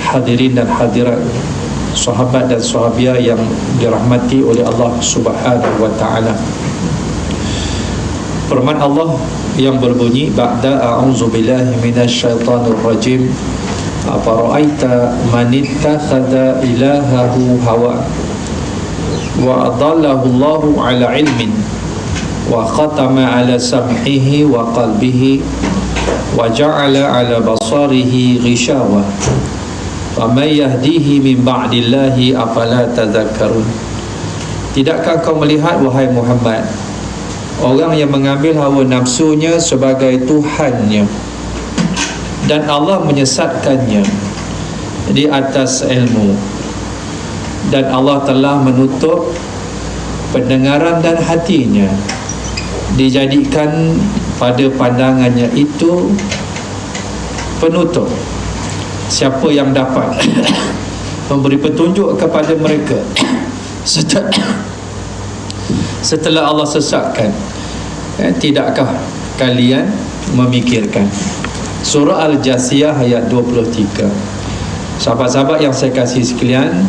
hadirin dan hadirat, sahabat dan sahabiah yang dirahmati oleh Allah Subhanahu wa taala. Firman Allah yang berbunyi, ba'da a'udzu billahi minasyaitonir rajim, afara'aita man ittakhadha ilahahu hawa wa adallahu Allahu ala ilmin wa khatama ala sam'ihi wa qalbihi wa ja'ala ala basarihi ghishawa faman yahdihi min ba'dillahi afala tadhakkarun. Tidakkah kau melihat, wahai Muhammad, orang yang mengambil hawa nafsunya sebagai Tuhannya dan Allah menyesatkannya di atas ilmu, dan Allah telah menutup pendengaran dan hatinya, dijadikan pada pandangannya itu penutup. Siapa yang dapat memberi petunjuk kepada mereka setelah Allah sesatkan? Tidakkah kalian memikirkan? Surah Al-Jasiyah ayat 23. Sahabat-sahabat yang saya kasih sekalian,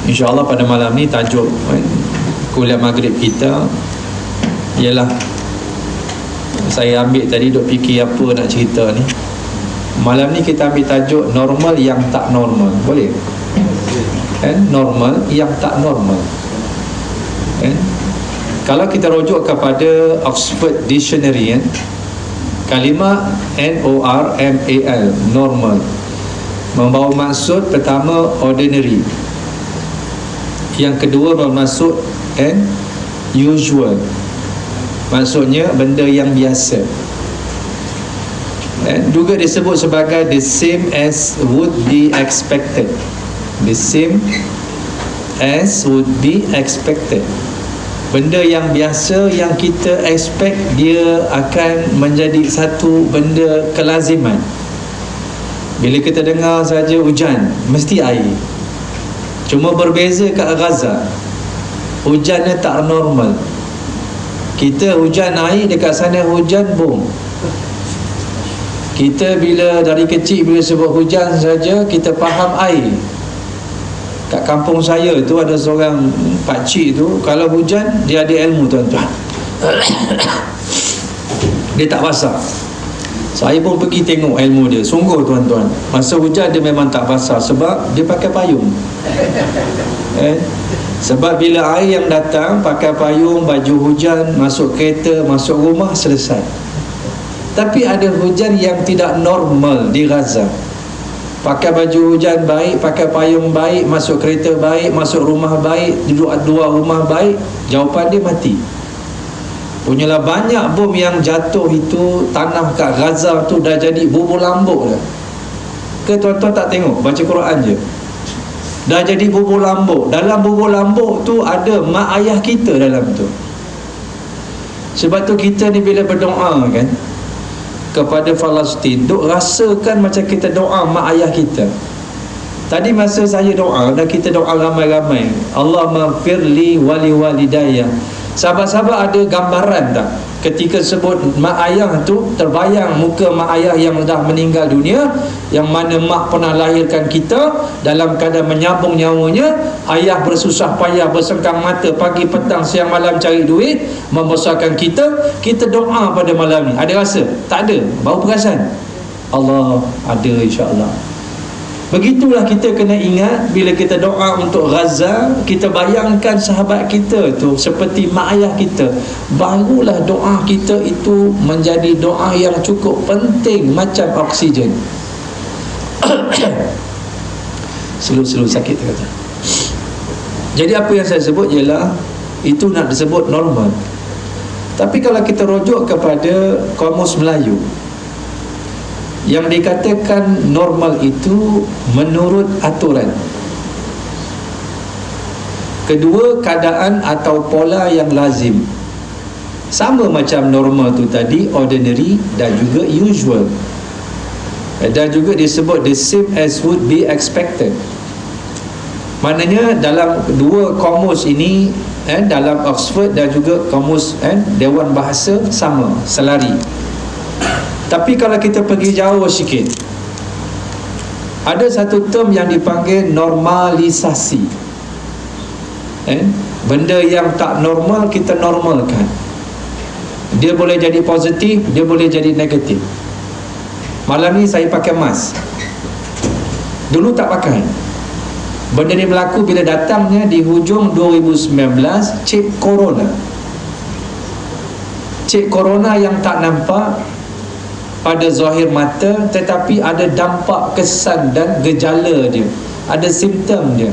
InsyaAllah pada malam ni tajuk kuliah maghrib kita ialah, saya ambil tadi duk fikir apa nak cerita ni. Malam ni kita ambil tajuk normal yang tak normal. Boleh? Normal yang tak normal. Kalau kita rujuk kepada Oxford Dictionary, kalimah NORMAL, normal, membawa maksud pertama ordinary, yang kedua bermaksud usual, maksudnya benda yang biasa, juga disebut sebagai the same as would be expected. The same as would be expected, benda yang biasa yang kita expect dia akan menjadi satu benda kelaziman. Bila kita dengar saja hujan, mesti air. Cuma berbeza kat Gaza, hujannya tak normal. Kita hujan air, dekat sana hujan bom. Kita bila dari kecil, bila sebut hujan saja kita faham air. Kat kampung saya tu ada seorang pakcik tu, kalau hujan dia ada ilmu, tuan-tuan. Dia tak basah. Saya pun pergi tengok ilmu dia. Sungguh tuan-tuan, masa hujan dia memang tak basah sebab dia pakai payung. Sebab bila air yang datang, pakai payung, baju hujan, masuk kereta, masuk rumah, selesai. Tapi ada hujan yang tidak normal di Gaza. Pakai baju hujan baik, pakai payung baik, masuk kereta baik, masuk rumah baik, duduk dua rumah baik, jawapan dia mati. Punyalah banyak bom yang jatuh itu, tanah kat Gaza tu dah jadi bubur lambuk dah. Ke tuan-tuan tak tengok, baca Quran je, dah jadi bubur lambuk. Dalam bubur lambuk tu ada mak ayah kita dalam tu. Sebab tu kita ni bila berdoa kan kepada Palestin, duk rasakan macam kita doa mak ayah kita. Tadi masa saya doa, dan kita doa ramai-ramai, Allahumma firli wali walidayah. Sahabat-sahabat ada gambaran tak? Ketika sebut mak ayah tu, terbayang muka mak ayah yang dah meninggal dunia, yang mana mak pernah lahirkan kita dalam keadaan menyambung nyawanya, ayah bersusah payah bersengkang mata pagi petang siang malam cari duit membesarkan kita. Kita doa pada malam ni, ada rasa? Tak ada, baru perasan. Allah ada, insya-Allah. Begitulah kita kena ingat, bila kita doa untuk Gaza, kita bayangkan sahabat kita tu seperti mak ayah kita. Barulah doa kita itu menjadi doa yang cukup penting, macam oksigen. Selu-selu sakit kata. Jadi apa yang saya sebut ialah itu nak disebut normal. Tapi kalau kita rujuk kepada Kamus Melayu, yang dikatakan normal itu menurut aturan. Kedua, keadaan atau pola yang lazim. Sama macam normal tu tadi, ordinary dan juga usual. Dan juga disebut the same as would be expected. Maknanya dalam dua kamus ini, dalam Oxford dan juga kamus Dewan Bahasa, sama, selari. Tapi kalau kita pergi jauh sikit, Ada satu term yang dipanggil normalisasi. Benda yang tak normal kita normalkan. Dia boleh jadi positif, dia boleh jadi negatif. Malam ni saya pakai mask, dulu tak pakai. Benda ni berlaku bila datangnya di hujung 2019 cik corona. Cik corona yang tak nampak pada zahir mata, tetapi ada dampak kesan dan gejala dia, ada simptom dia.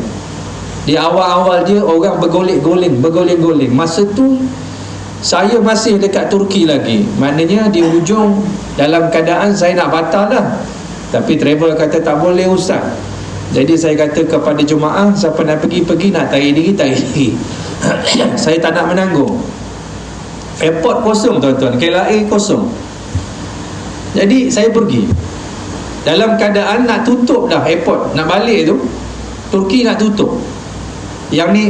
Di awal-awal dia orang bergolek-golek. Masa tu saya masih dekat Turki lagi. Maknanya di hujung dalam keadaan saya nak batal dah, tapi travel kata tak boleh ustaz. Jadi saya kata kepada jemaah, siapa nak pergi, nak tarik diri. Saya tak nak menanggung. Airport kosong tuan-tuan, KLIA kosong. Jadi saya pergi dalam keadaan nak tutup dah airport, nak balik tu Turki nak tutup. Yang ni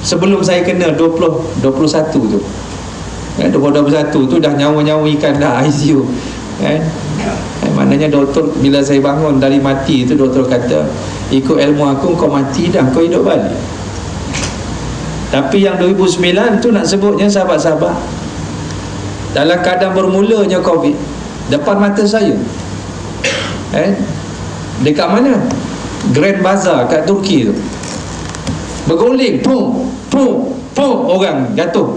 sebelum saya kena 21 tu, 2021 tu dah nyawa-nyawa ikan dah ICU kan. Maknanya doktor, bila saya bangun dari mati tu, doktor kata ikut ilmu aku kau mati dah, kau hidup balik. Tapi yang 2009 tu nak sebutnya sahabat-sahabat, dalam keadaan bermulanya COVID depan mata saya, dekat mana? Grand Bazaar kat Turki tu, berguling, pum, orang jatuh,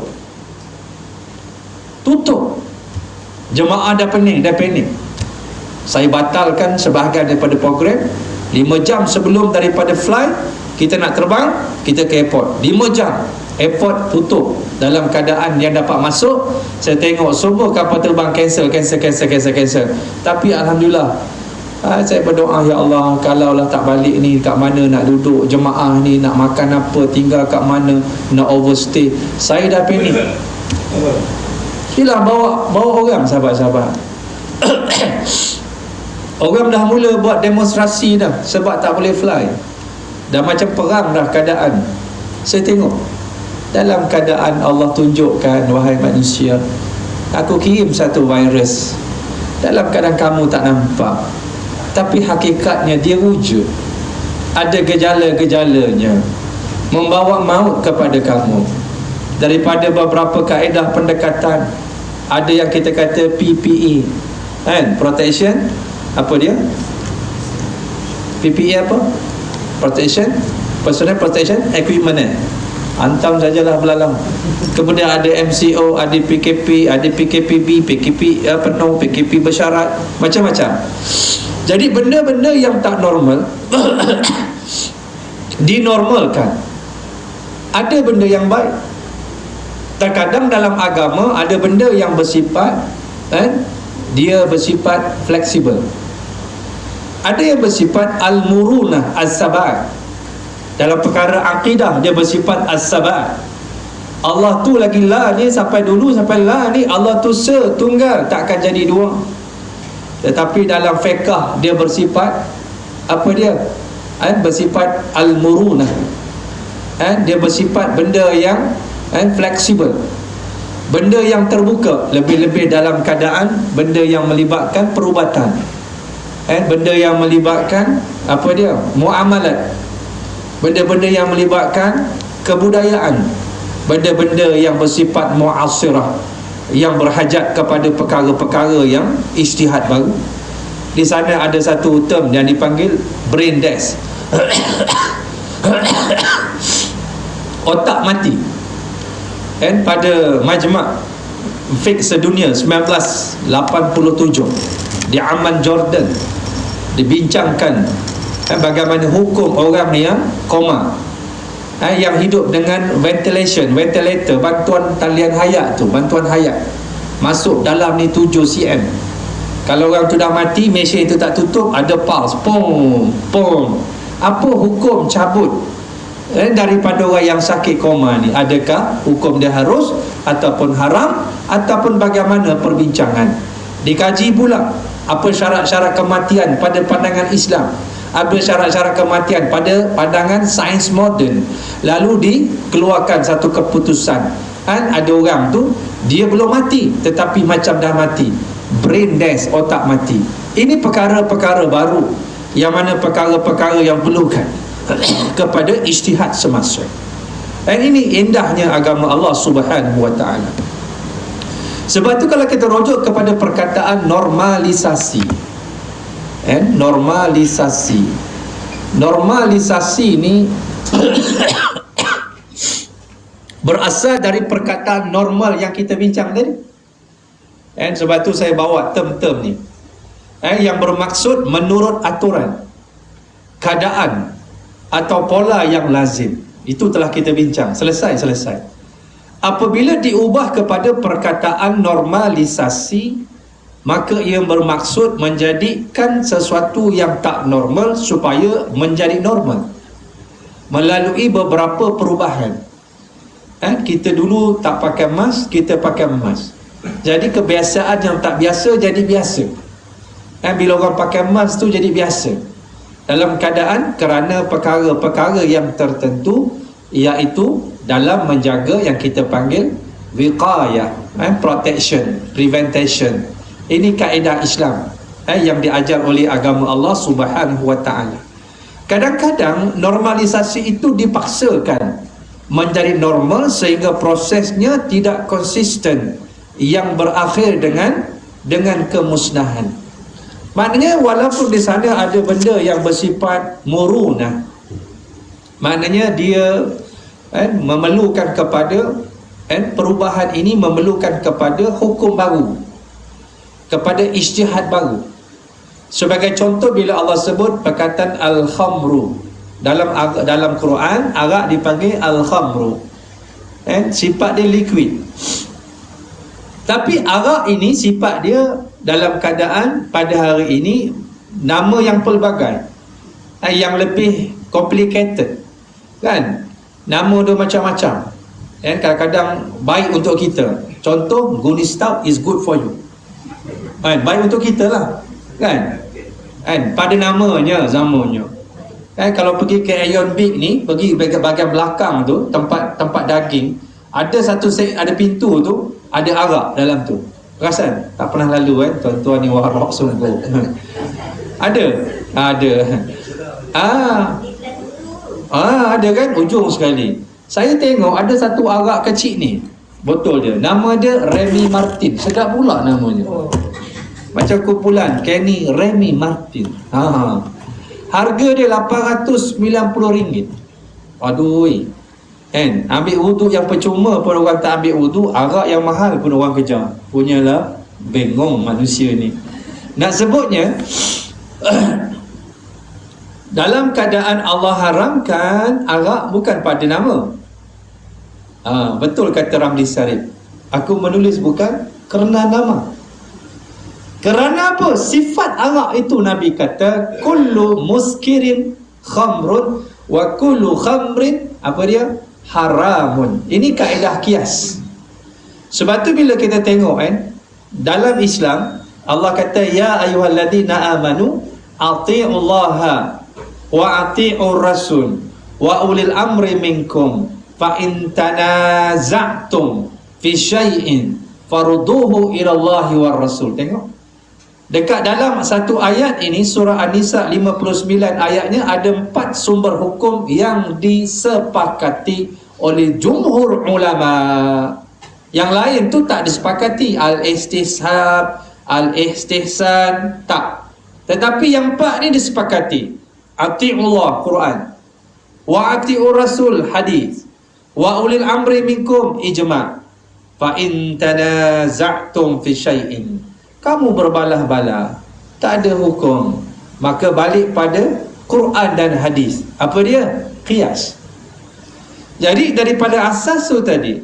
tutup. Jemaah dah pening. Saya batalkan sebahagian daripada program. 5 jam sebelum daripada flight kita nak terbang, kita ke airport. 5 jam airport tutup. Dalam keadaan yang dapat masuk, saya tengok semua kapal terbang cancel. Tapi alhamdulillah, saya berdoa, ya Allah, kalaulah tak balik ni, kat mana nak duduk jemaah ni, nak makan apa, tinggal kat mana, nak overstay. Saya dah panik. Sila bawa orang, sahabat-sahabat. Orang dah mula buat demonstrasi dah, sebab tak boleh fly. Dah macam perang dah keadaan. Saya tengok dalam keadaan Allah tunjukkan, wahai manusia, aku kirim satu virus dalam keadaan kamu tak nampak, tapi hakikatnya dia wujud. Ada gejala-gejalanya, membawa maut kepada kamu. Daripada beberapa kaedah pendekatan, ada yang kita kata PPE kan, protection, apa dia? PPE apa? Protection, personal protection equipment. Antam sajalah belalang. Kemudian ada MCO, ada PKP, ada PKPB, PKP penuh, PKP bersyarat, macam-macam. Jadi benda-benda yang tak normal dinormalkan. Ada benda yang baik. Terkadang dalam agama ada benda yang bersifat dia bersifat fleksibel. Ada yang bersifat al-murunah, as-sabat. Dalam perkara akidah dia bersifat as-sabat. Allah tu lagi la ni, sampai dulu sampai la ni, Allah tu setunggal, tak akan jadi dua. Tetapi dalam fiqh dia bersifat apa dia? Bersifat al-murunah. Dia bersifat benda yang fleksibel, benda yang terbuka, lebih-lebih dalam keadaan benda yang melibatkan perubatan, benda yang melibatkan apa dia, muamalat, benda-benda yang melibatkan kebudayaan, benda-benda yang bersifat mu'asirah, yang berhajat kepada perkara-perkara yang ijtihad baru. Di sana ada satu term yang dipanggil brain death. Otak mati. Pada Majma' Fiqh Sedunia 1987 di Amman, Jordan, dibincangkan bagaimana hukum orang yang koma, yang hidup dengan ventilator, bantuan talian hayat tu, bantuan hayat masuk dalam ni 7 cm. Kalau orang tu dah mati, mesin itu tak tutup, ada pulse, pom. Apa hukum cabut daripada orang yang sakit koma ni? Adakah hukum dia harus ataupun haram, ataupun bagaimana perbincangan? Dikaji pula apa syarat-syarat kematian pada pandangan Islam, apa syarat-syarat kematian pada pandangan sains moden. Lalu dikeluarkan satu keputusan. Ada orang tu dia belum mati tetapi macam dah mati, brain death, otak mati. Ini perkara-perkara baru yang mana perkara-perkara yang perlukan kepada ijtihad semasa. Dan ini indahnya agama Allah Subhanahu wa taala. Sebab tu kalau kita rujuk kepada perkataan normalisasi, normalisasi ni berasal dari perkataan normal yang kita bincang tadi. Sebab tu saya bawa term-term ni yang bermaksud menurut aturan, keadaan atau pola yang lazim. Itu telah kita bincang. Selesai. Apabila diubah kepada perkataan normalisasi, maka ia bermaksud menjadikan sesuatu yang tak normal supaya menjadi normal melalui beberapa perubahan. Kita dulu tak pakai mask, kita pakai mask. Jadi kebiasaan yang tak biasa jadi biasa. Bila orang pakai mask tu jadi biasa, dalam keadaan kerana perkara-perkara yang tertentu, iaitu dalam menjaga yang kita panggil wiqayah, protection, prevention. Ini kaedah Islam yang diajar oleh agama Allah Subhanahu wa taala. Kadang-kadang normalisasi itu dipaksakan menjadi normal sehingga prosesnya tidak konsisten, yang berakhir dengan kemusnahan. Maknanya walaupun di sana ada benda yang bersifat murunah, maknanya dia memerlukan kepada perubahan ini memerlukan kepada hukum baru, kepada ijtihad baru. Sebagai contoh, bila Allah sebut perkataan al-khamru dalam Quran, arak dipanggil al-khamru, sifat dia liquid. Tapi arak ini sifat dia dalam keadaan pada hari ini nama yang pelbagai, yang lebih complicated, kan? Nama dia macam-macam, kadang-kadang baik untuk kita. Contoh, guni stout is good for you, baik untuk kita lah, kan? Pada namanya, zamannya. Kalau pergi ke Aeon Big ni, pergi bahagian belakang tu, tempat daging, ada pintu tu, ada arak dalam tu. Perasan? Tak pernah lalu tuan-tuan ni warak sungguh. Ada. Ada kan, ujung sekali. Saya tengok ada satu arak kecil ni, botol dia, nama dia Remy Martin. Sedap pula namanya. Macam kumpulan Kenny Remy Martin. Harga dia RM890. Aduh. Ambil wuduk yang percuma pun orang tak ambil wuduk, arak yang mahal pun orang kejar. Punyalah bengong manusia ni. Nak sebutnya dalam keadaan Allah haramkan arak bukan pada nama. Betul kata Ramli Sarip, aku menulis bukan kerana nama. Kerana apa? Sifat arak itu Nabi kata kullu muskirin khamrun wa kullu khamrin apa dia? Haramun. Ini kaedah kias. Sebab tu bila kita tengok dalam Islam, Allah kata ya ayyuhalladzina amanu atiiullaha wa atiiur rasul wa ulil amri minkum fa in tanaza'tum fi syai'in farudduhu ila Allahi war rasul. Tengok dekat dalam satu ayat ini, surah An-Nisa 59 ayatnya, ada 4 sumber hukum yang disepakati oleh jumhur ulama. Yang lain tu tak disepakati, al-istishab, al-istihsan, tak. Tetapi yang 4 ni disepakati. Ati'ullah, Quran, wa ati'ur rasul, hadis, wa ulil amri minkum, ijma'. Fa in tanaza'tum fi syai'in, kamu berbalah-balah, tak ada hukum, maka balik pada Quran dan hadis. Apa dia? Qiyas. Jadi daripada asas tu tadi,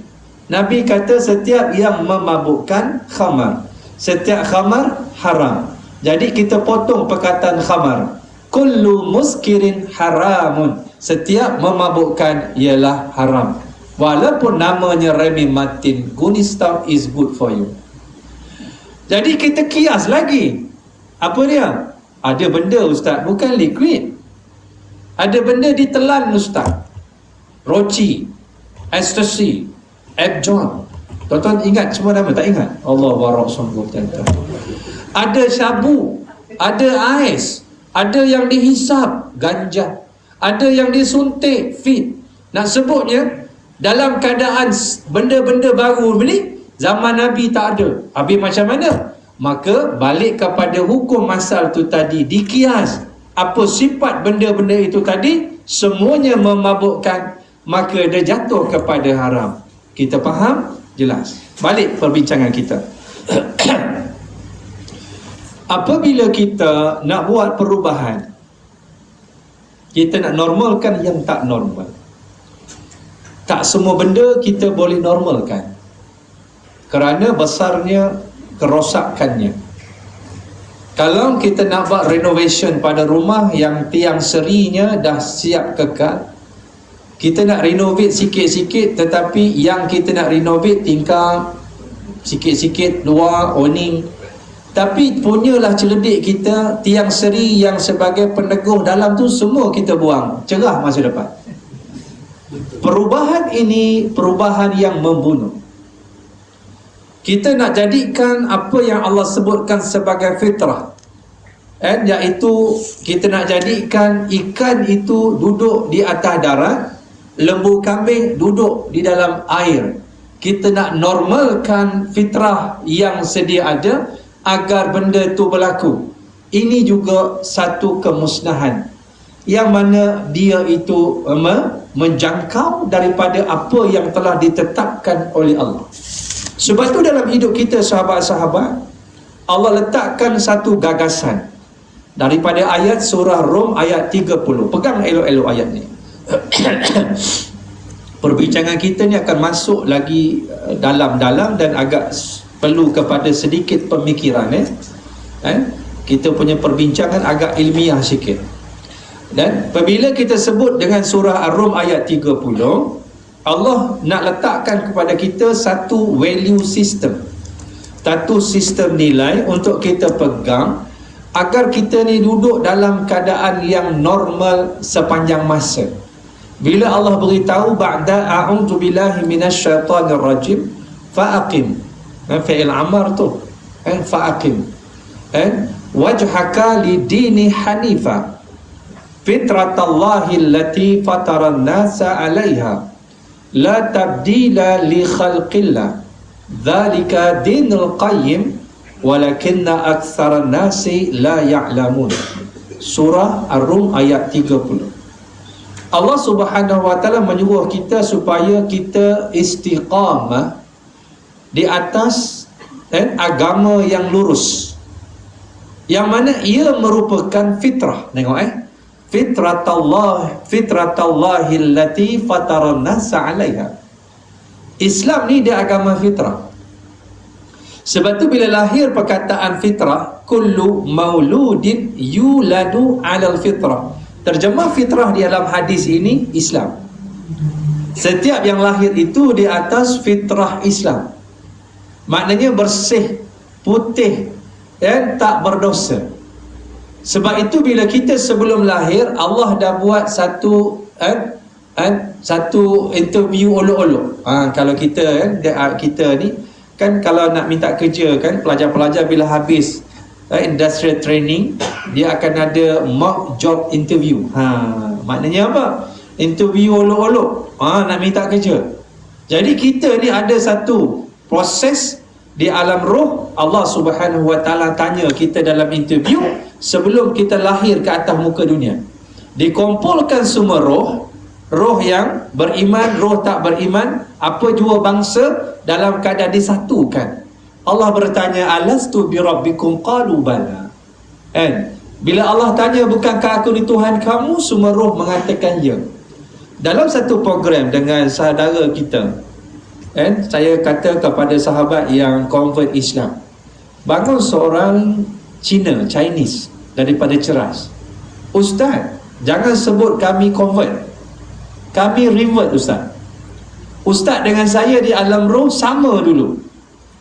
Nabi kata setiap yang memabukkan khamar, setiap khamar haram. Jadi kita potong perkataan khamar, kullu muskirin haramun, setiap memabukkan ialah haram. Walaupun namanya Remy Martin, guni stout is good for you. Jadi kita kias lagi. Apa dia? Ada benda ustaz bukan liquid, ada benda ditelan ustaz. Roci, ecstasy, Abjon. Tuan-tuan ingat semua nama? Tak ingat? Allah warak sungguh tuan-tuan. Ada syabu, ada ais, ada yang dihisap, ganja, ada yang disuntik, fit. Nak sebutnya dalam keadaan benda-benda baru ni, zaman Nabi tak ada. Habis macam mana? Maka balik kepada hukum asal tu tadi, dikias apa sifat benda-benda itu tadi, semuanya memabukkan, maka dia jatuh kepada haram. Kita faham? Jelas. Balik perbincangan kita. Apabila kita nak buat perubahan, kita nak normalkan yang tak normal. Tak semua benda kita boleh normalkan, kerana besarnya kerosakannya. Kalau kita nak buat renovation pada rumah yang tiang serinya dah siap kekal, kita nak renovate sikit-sikit, tetapi yang kita nak renovate tingkap sikit-sikit, luar, awning, tapi punyalah celedik kita, tiang seri yang sebagai peneguh dalam tu semua kita buang, cerah masa depan. Perubahan ini perubahan yang membunuh. Kita nak jadikan apa yang Allah sebutkan sebagai fitrah, iaitu kita nak jadikan ikan itu duduk di atas darat, lembu kambing duduk di dalam air. Kita nak normalkan fitrah yang sedia ada agar benda itu berlaku. Ini juga satu kemusnahan yang mana dia itu menjangkau daripada apa yang telah ditetapkan oleh Allah. Sebab itu dalam hidup kita, sahabat-sahabat, Allah letakkan satu gagasan daripada ayat surah Rum ayat 30. Pegang elok-elok ayat ni. Perbincangan kita ni akan masuk lagi dalam-dalam dan agak perlu kepada sedikit pemikiran. Kita punya perbincangan agak ilmiah sikit. Dan apabila kita sebut dengan surah Ar-Rum ayat 30, Allah nak letakkan kepada kita satu value system, satu sistem nilai untuk kita pegang agar kita ni duduk dalam keadaan yang normal sepanjang masa. Bila Allah beritahu ba'da a'udzu billahi minasyaitonir rajim fa'aqim, fi'il amar tu, fa'aqim wajhaka lidini hanifa fitratallahi allati fataran nasa 'alaiha la tabdila li khalqillah dzalika dinul qayyim walakinna aktsaran nasi la ya'lamun. Surah Ar-Rum ayat 30. Allah Subhanahu wa taala menyuruh kita supaya kita istiqamah di atas agama yang lurus, yang mana ia merupakan fitrah. Tengok fitratallahi allati fataran nasa 'alaiha. Islam ni dia agama fitrah. Sebab tu bila lahir perkataan fitrah, kullu mauludin yuladu 'alal fitrah. Terjemah fitrah di dalam hadis ini Islam. Setiap yang lahir itu di atas fitrah Islam. Maknanya bersih, putih dan tak berdosa. Sebab itu bila kita sebelum lahir, Allah dah buat satu interview olok-olok. Kalau kita kita ni kan, kalau nak minta kerja kan, pelajar-pelajar bila habis industrial training, dia akan ada mock job interview. Maknanya apa? Interview olok-olok nak minta kerja. Jadi kita ni ada satu proses di alam roh. Allah Subhanahu wa taala tanya kita dalam interview sebelum kita lahir ke atas muka dunia. Dikumpulkan semua roh yang beriman, roh tak beriman, apa jua bangsa dalam keadaan disatukan. Allah bertanya, alastu bi rabbikum qalu bala. Bila Allah tanya, bukankah aku ni Tuhan kamu, semua roh mengatakan ya. Dalam satu program dengan saudara kita, saya kata kepada sahabat yang convert Islam, bangun seorang Chinese daripada Ceras, Ustaz, jangan sebut kami convert, kami revert Ustaz. Ustaz dengan saya di alam roh sama dulu.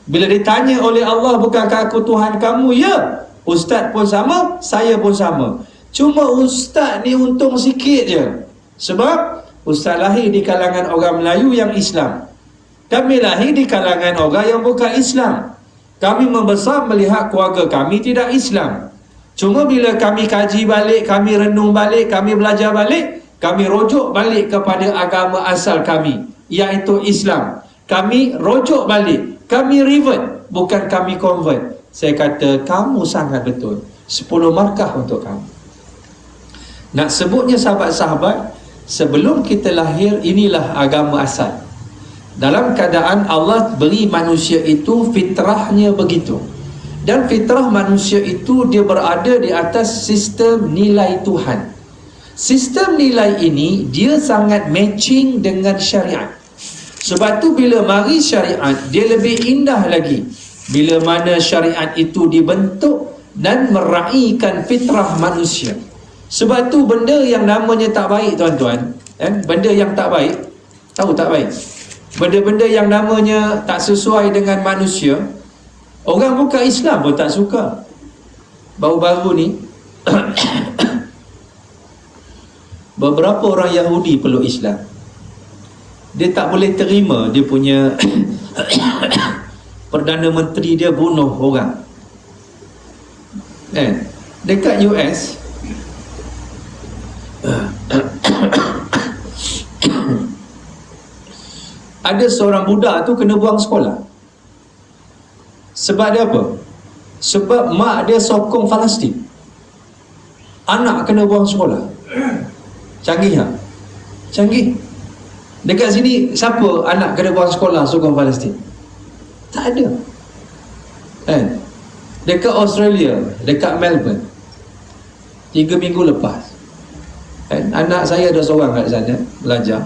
Bila ditanya oleh Allah, bukankah aku Tuhan kamu? Ya. Ustaz pun sama, saya pun sama. Cuma Ustaz ni untung sikit je. Sebab Ustaz lahir di kalangan orang Melayu yang Islam. Kami lahir di kalangan orang yang bukan Islam. Kami membesar melihat keluarga kami tidak Islam. Cuma bila kami kaji balik, kami renung balik, kami belajar balik, kami rujuk balik kepada agama asal kami, iaitu Islam. Kami rujuk balik, kami revert, bukan kami convert. Saya kata, kamu sangat betul. 10 markah untuk kamu. Nak sebutnya sahabat-sahabat, sebelum kita lahir, inilah agama asal. Dalam keadaan Allah beri manusia itu fitrahnya begitu. Dan fitrah manusia itu dia berada di atas sistem nilai Tuhan. Sistem nilai ini dia sangat matching dengan syariat. Sebab tu bila mari syariat, dia lebih indah lagi. Bila mana syariat itu dibentuk dan meraihkan fitrah manusia. Sebab tu benda yang namanya tak baik, tuan-tuan, benda yang tak baik, tahu tak baik? Benda-benda yang namanya tak sesuai dengan manusia, orang bukan Islam pun tak suka. Baru-baru ni beberapa orang Yahudi peluk Islam. Dia tak boleh terima dia punya Perdana Menteri dia bunuh orang. Dekat US ada seorang budak tu kena buang sekolah. Sebab dia apa? Sebab mak dia sokong Palestin. Anak kena buang sekolah. Canggih tak? Canggih. Dekat sini siapa anak kena buang sekolah sokong Palestin? Tak ada. Dekat Australia, dekat Melbourne, 3 minggu lepas, anak saya ada seorang kat sana belajar.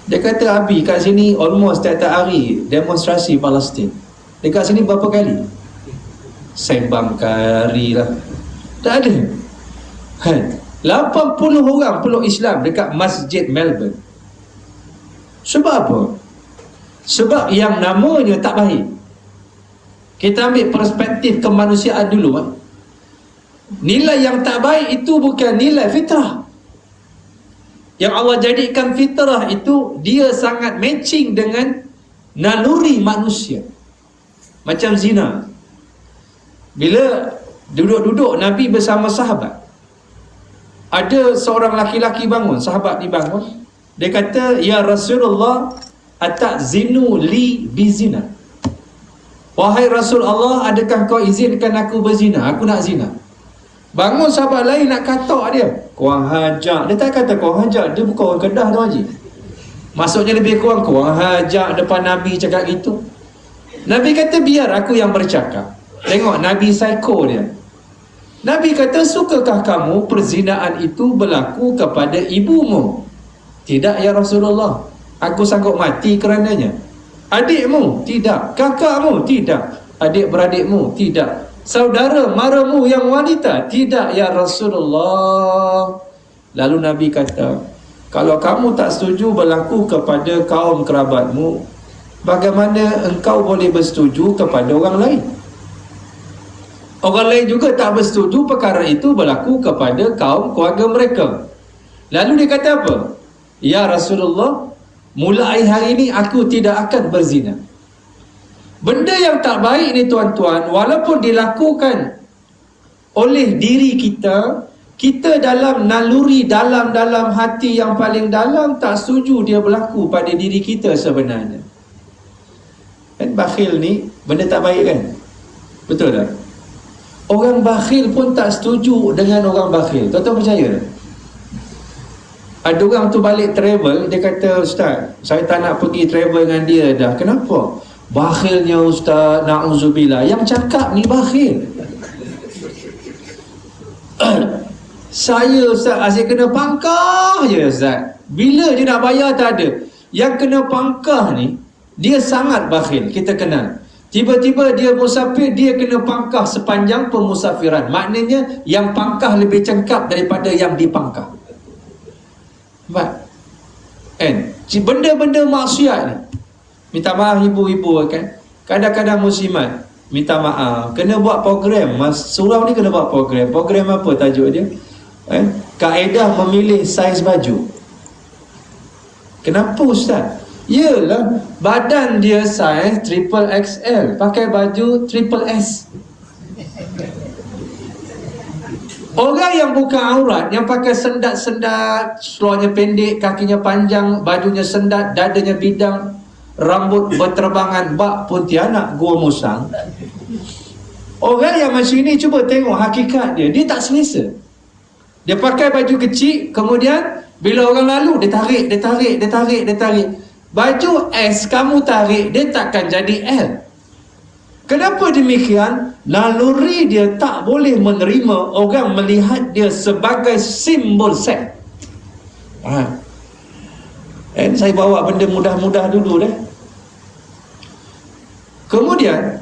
Dia kata, Abi, kat sini almost tiap-tiap hari demonstrasi Palestin. Dekat sini berapa kali? Sembang kari lah. Tak ada. 80 orang peluk Islam dekat Masjid Melbourne. Sebab apa? Sebab yang namanya tak baik. Kita ambil perspektif kemanusiaan dulu. Nilai yang tak baik itu bukan nilai fitrah. Yang Allah jadikan fitrah itu, dia sangat matching dengan naluri manusia. Macam zina. Bila duduk-duduk Nabi bersama sahabat, ada seorang laki-laki bangun, sahabat dibangun. Dia kata, Ya Rasulullah, atakzinu li bizina. Wahai Rasulullah, adakah kau izinkan aku berzina? Aku nak zina. Bangun sahabat lain nak katak dia. Korang hajak. Dia tak kata korang hajak. Dia bukan orang Kedah tu haji. Maksudnya lebih kurang korang hajak depan Nabi cakap gitu. Nabi kata biar aku yang bercakap. Tengok Nabi psycho dia. Nabi kata, sukakah kamu perzinaan itu berlaku kepada ibumu? Tidak ya Rasulullah. Aku sanggup mati kerananya. Adikmu? Tidak. Kakakmu? Tidak. Adik-beradikmu? Tidak. Saudara maramu yang wanita? Tidak ya Rasulullah. Lalu Nabi kata, kalau kamu tak setuju berlaku kepada kaum kerabatmu, bagaimana engkau boleh bersetuju kepada orang lain? Orang lain juga tak bersetuju perkara itu berlaku kepada kaum keluarga mereka. Lalu dia kata apa? Ya Rasulullah, mulai hari ini aku tidak akan berzina. Benda yang tak baik ni tuan-tuan, walaupun dilakukan oleh diri kita, kita dalam naluri dalam-dalam hati yang paling dalam tak setuju dia berlaku pada diri kita sebenarnya. Kan bakhil ni benda tak baik kan? Betul tak? Orang bakhil pun tak setuju dengan orang bakhil. Tuan-tuan percaya tak? Ada orang tu balik travel, dia kata, Ustaz, saya tak nak pergi travel dengan dia dah. Kenapa? Bakhilnya Ustaz, na'udzubillah. Yang cakap ni bakhil. Saya Ustaz, asyik kena pangkah je Ustaz. Bila je nak bayar tak ada. Yang kena pangkah ni, dia sangat bakhil, kita kenal. Tiba-tiba dia musafir, dia kena pangkah sepanjang pemusafiran. Maknanya yang pangkah lebih cengkap daripada yang dipangkah. Benda-benda maksiat ni, minta maaf ibu-ibu kan, kadang-kadang muslimat minta maaf, kena buat program. Surau ni kena buat program. Program apa tajuk dia? Kaedah memilih saiz baju. Kenapa Ustaz? Yelah, badan dia saiz XXL, pakai baju XXS. Orang yang buka aurat, yang pakai sendat-sendat, seluarnya pendek, kakinya panjang, bajunya sendat, dadanya bidang, rambut berterbangan, bak Pontianak, Gua Musang. Orang yang macam ini, cuba tengok hakikat dia tak selesa. Dia pakai baju kecil, kemudian bila orang lalu, dia tarik. Baju S kamu tarik, dia takkan jadi L. Kenapa demikian? Naluri dia tak boleh menerima orang melihat dia sebagai simbol seks. Saya bawa benda mudah-mudah dulu dah. Kemudian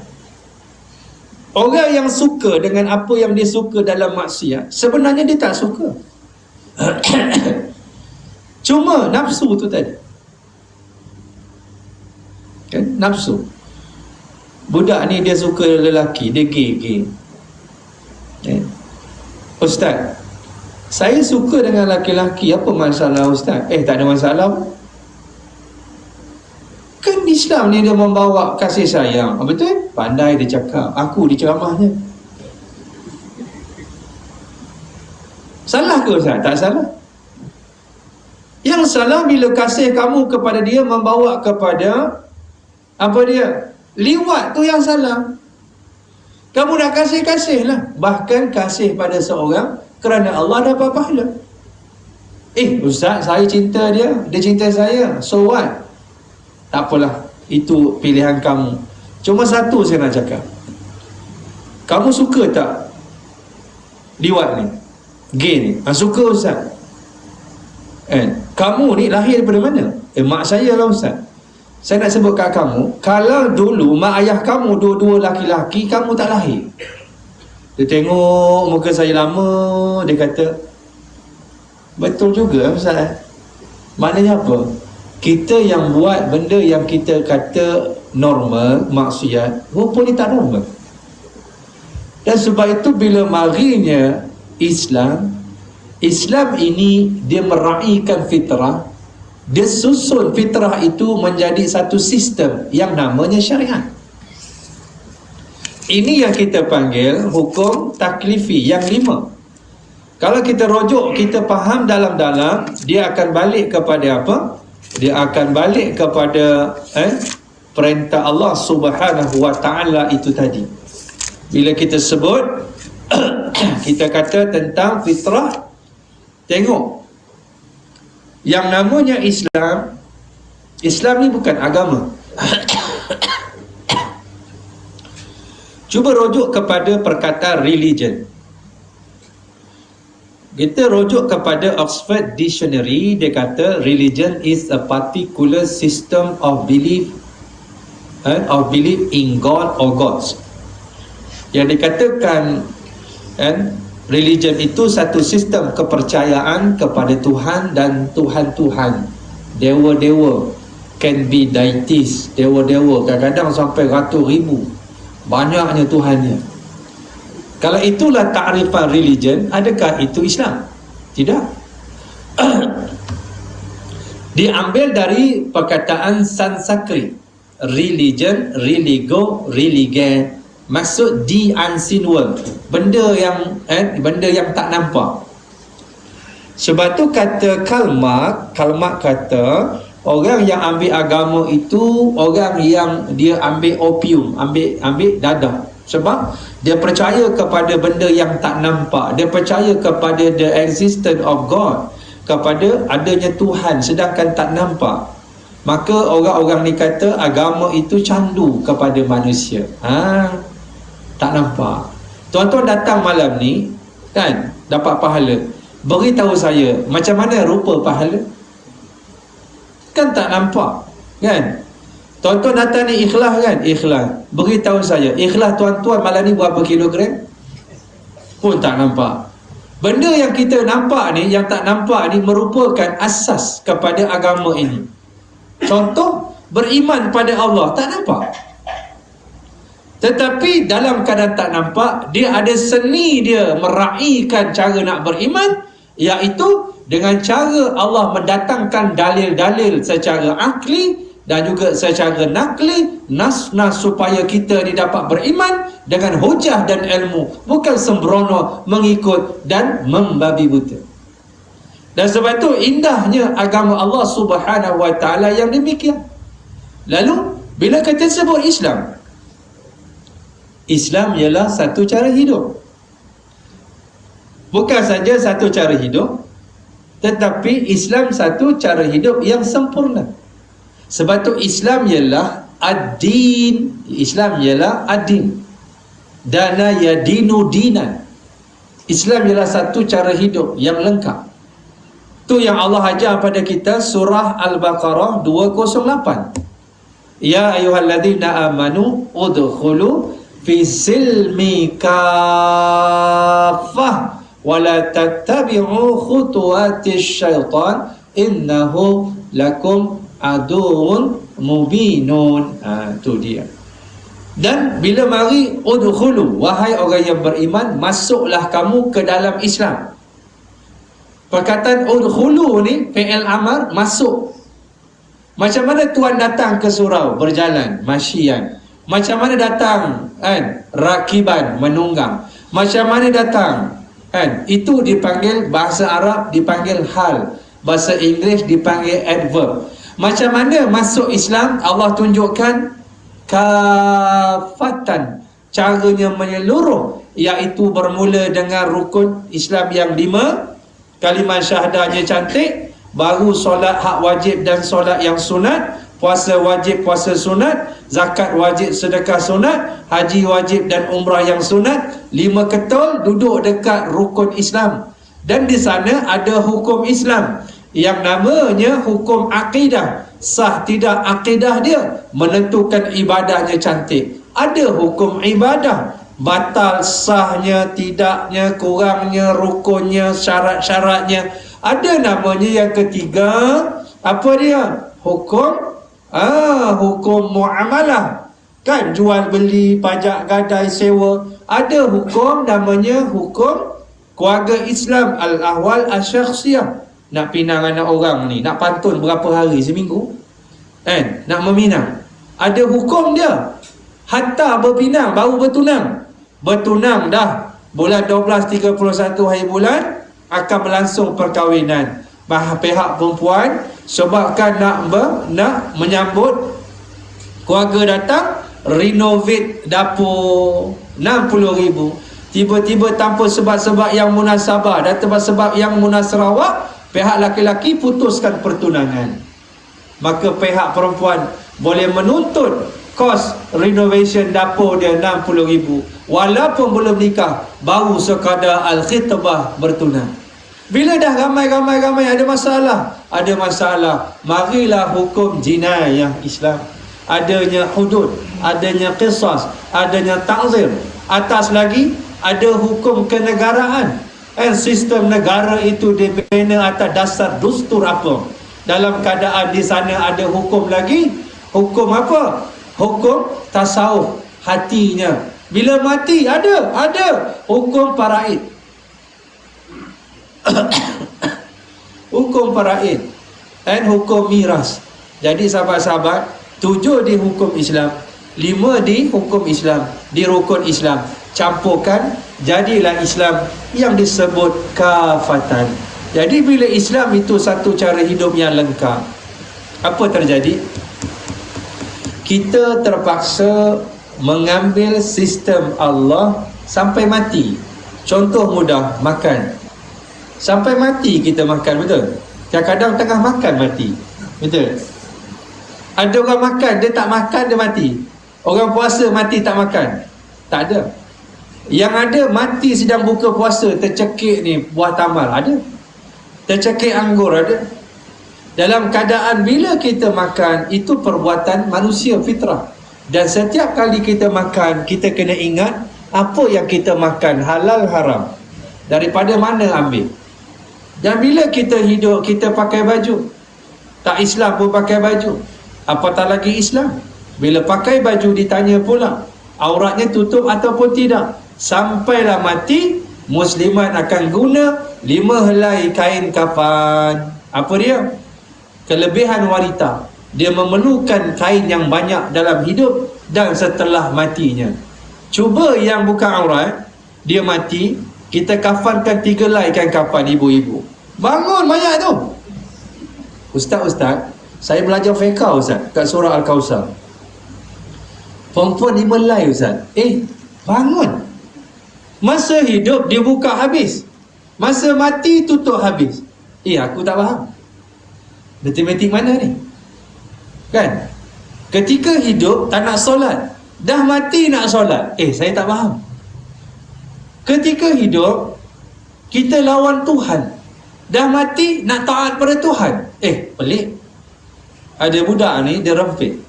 orang yang suka dengan apa yang dia suka dalam maksiat, sebenarnya dia tak suka. Cuma nafsu tu tadi. Kan? Nafsu. Budak ni dia suka lelaki, dia gay. Ustaz, saya suka dengan laki-laki, apa masalah Ustaz? Tak ada masalah. Kan Islam ni dia membawa kasih sayang. Betul? Pandai dia cakap, aku diceramahnya. Salah ke Ustaz? Tak salah. Yang salah bila kasih kamu kepada dia membawa kepada apa dia? Liwat tu yang salah. Kamu nak kasih lah. Bahkan kasih pada seorang kerana Allah dapat pahala. Ustaz, saya cinta dia, dia cinta saya, so what? Tak apalah, itu pilihan kamu. Cuma satu saya nak cakap, kamu suka tak liwat ni, gay ni? Suka Ustaz. Kamu ni lahir daripada mana? Mak saya lah Ustaz. Saya nak sebut kat kamu, kalau dulu mak ayah kamu dua-dua laki-laki, kamu tak lahir. Dia tengok muka saya lama, dia kata, betul juga Ustaz. Maknanya apa? Kita yang buat benda yang kita kata normal, maksiat, rupanya tak normal. Dan sebab itu bila marinya Islam ini dia meraihkan fitrah. Dia susun fitrah itu menjadi satu sistem yang namanya syariat. Ini yang kita panggil hukum taklifi yang 5. Kalau kita rujuk, kita faham dalam-dalam, dia akan balik kepada apa? Dia akan balik kepada perintah Allah Subhanahu wa ta'ala itu tadi. Bila kita sebut kita kata tentang fitrah, tengok, yang namanya Islam ni bukan agama. Cuba rujuk kepada perkataan religion. Kita rujuk kepada Oxford Dictionary, dia kata religion is a particular system of belief in God or gods. Yang dikatakan religion itu satu sistem kepercayaan kepada Tuhan dan Tuhan-Tuhan, dewa-dewa, can be deities, dewa-dewa, kadang-kadang sampai ratus ribu, banyaknya Tuhannya. Kalau itulah takrifan religion, adakah itu Islam? Tidak. Diambil dari perkataan Sanskrit, religion, religo, religion, maksud the unseen world, benda yang tak nampak. Sebab tu kata Karl Marx kata orang yang ambil agama itu orang yang dia ambil opium, ambil dadah. Sebab dia percaya kepada benda yang tak nampak, dia percaya kepada the existence of God, kepada adanya Tuhan sedangkan tak nampak. Maka orang-orang ni kata agama itu candu kepada manusia. Tak nampak. Tuan-tuan datang malam ni kan, dapat pahala. Beritahu saya macam mana rupa pahala? Kan tak nampak kan? Tuan-tuan datang ni ikhlas kan? Ikhlas. Beritahu saya, ikhlas tuan-tuan malam ni berapa kilogram? Pun tak nampak. Benda yang kita nampak ni, yang tak nampak ni merupakan asas kepada agama ini. Contoh, beriman pada Allah, tak nampak. Tetapi dalam keadaan tak nampak, dia ada seni dia meraihkan cara nak beriman, iaitu dengan cara Allah mendatangkan dalil-dalil secara akli dan juga secara nakli, nas-nas supaya kita ni dapat beriman dengan hujah dan ilmu, bukan sembrono mengikut dan membabi buta. Dan sebab itu indahnya agama Allah Subhanahu wa taala yang demikian. Lalu bila kita sebut Islam, Islam ialah satu cara hidup. Bukan saja satu cara hidup, tetapi Islam satu cara hidup yang sempurna. Sebab tu Islam ialah ad-din. Islam ialah ad-din. Dana yadinu dinan. Islam ialah satu cara hidup yang lengkap. Tu yang Allah ajar pada kita surah Al-Baqarah 208. Ya ayyuhalladzina amanu udkhulu fi silmi kaffah wa la tattabi'u khutuwatis syaitan innahu lakum aduun mubinun. Tu dia. Dan bila mari udkhulu, wahai orang yang beriman, masuklah kamu ke dalam Islam. Perkataan udkhulu ni fi'il amar, masuk. Macam mana tuan datang ke surau berjalan, masyian. Macam mana datang kan, rakiban, menunggang. Macam mana datang kan, itu dipanggil bahasa Arab dipanggil hal, bahasa Inggeris dipanggil adverb. Macam mana masuk Islam, Allah tunjukkan kafatan, caranya menyeluruh, iaitu bermula dengan rukun Islam yang 5, kalimat syahadahnya cantik, baru solat hak wajib dan solat yang sunat, puasa wajib, puasa sunat, zakat wajib, sedekah sunat, haji wajib dan umrah yang sunat, 5 ketul duduk dekat rukun Islam. Dan di sana ada hukum Islam yang namanya hukum akidah. Sah tidak akidah dia, menentukan ibadahnya cantik. Ada hukum ibadah, batal sahnya, tidaknya, kurangnya, rukunnya, syarat-syaratnya. Ada namanya yang ketiga, apa dia? Hukum muamalah. Kan jual beli, pajak gadai, sewa. Ada hukum namanya hukum keluarga Islam, al-ahwal asyakhsiyah. Nak pinang anak orang ni, nak pantun berapa hari seminggu, nak meminang, ada hukum dia. Hatta berpinang baru bertunang. Bertunang dah bulan 12 31 hari bulan akan berlangsung perkahwinan. Pihak perempuan sebabkan nak menyambut keluarga datang, renovate dapur 60,000. Tiba-tiba tanpa sebab-sebab yang munasabah dan sebab yang munasrawak, pihak laki-laki putuskan pertunangan. Maka pihak perempuan boleh menuntut kos renovation dapur dia 60,000 walaupun belum nikah, baru sekadar al-khitbah bertunang. Bila dah ramai ada masalah, marilah hukum jinayah Islam. Adanya hudud, adanya qisas, adanya ta'zir. Atas lagi ada hukum kenegaraan. Sistem negara itu dibina atas dasar dustur apa? Dalam keadaan di sana ada hukum lagi. Hukum apa? Hukum tasawuf, hatinya. Bila mati ada hukum faraid. Hukum faraid dan hukum miras. Jadi sahabat-sahabat, 7 di hukum Islam, 5 di hukum Islam, di rukun Islam. Campurkan, jadilah Islam yang disebut kafatan. Jadi bila Islam itu satu cara hidup yang lengkap, apa terjadi? Kita terpaksa mengambil sistem Allah sampai mati. Contoh mudah, makan. Sampai mati kita makan, betul? Kadang-kadang tengah makan mati, betul? Ada orang makan, dia tak makan, dia mati. Orang puasa mati tak makan, tak ada. Yang ada mati sedang buka puasa, tercekik ni buah tamal, ada. Tercekik anggur, ada. Dalam keadaan bila kita makan, itu perbuatan manusia fitrah. Dan setiap kali kita makan, kita kena ingat apa yang kita makan, halal haram, daripada mana ambil. Dan bila kita hidup, kita pakai baju. Tak Islam pun pakai baju, apatah lagi Islam. Bila pakai baju ditanya pula auratnya tutup ataupun tidak. Sampailah mati, muslimat akan guna 5 helai kain kafan. Apa dia? Kelebihan wanita, dia memerlukan kain yang banyak dalam hidup dan setelah matinya. Cuba yang bukan aurat, dia mati, kita kafankan 3 helai kain kafan ibu-ibu. Bangun banyak tu. Ustaz, saya belajar fiqh Ustaz kat surah Al-Kausar. Perempuan 5 helai Ustaz. Bangun. Masa hidup dia buka habis, masa mati tutup habis. Aku tak faham. Matematik mana ni? Kan? Ketika hidup tak nak solat, dah mati nak solat. Saya tak faham. Ketika hidup kita lawan Tuhan, dah mati nak taat pada Tuhan. Pelik. Ada budak ni, dia rempit,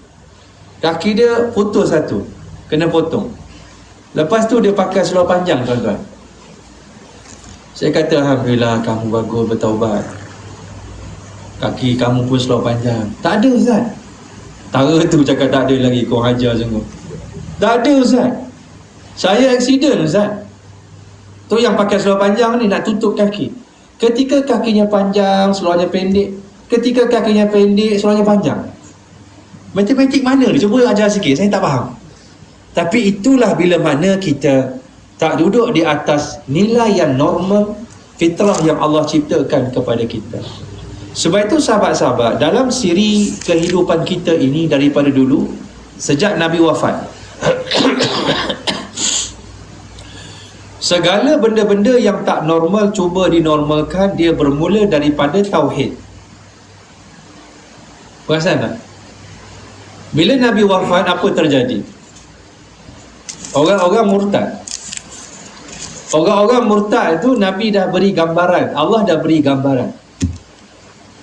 kaki dia putus satu, kena potong. Lepas tu dia pakai seluar panjang, tuan-tuan. Saya kata, alhamdulillah kamu bagus bertaubat, kaki kamu pun seluar panjang. Tak ada Ustaz. Tara tu cakap tak ada lagi, kau hajar sungguh. Tak ada Ustaz, saya aksiden Ustaz. Tu yang pakai seluar panjang ni nak tutup kaki. Ketika kakinya panjang, seluarnya pendek. Ketika kakinya pendek, seluarnya panjang. Matematik mana ni? Cuba ajar sikit, saya tak faham. Tapi itulah bila mana kita tak duduk di atas nilai yang normal, fitrah yang Allah ciptakan kepada kita. Sebab itu sahabat-sahabat, dalam siri kehidupan kita ini daripada dulu, sejak Nabi wafat, segala benda-benda yang tak normal cuba dinormalkan. Dia bermula daripada tauhid. Perasan tak? Bila Nabi wafat, apa terjadi? Orang-orang murtad. Orang-orang murtad itu Nabi dah beri gambaran, Allah dah beri gambaran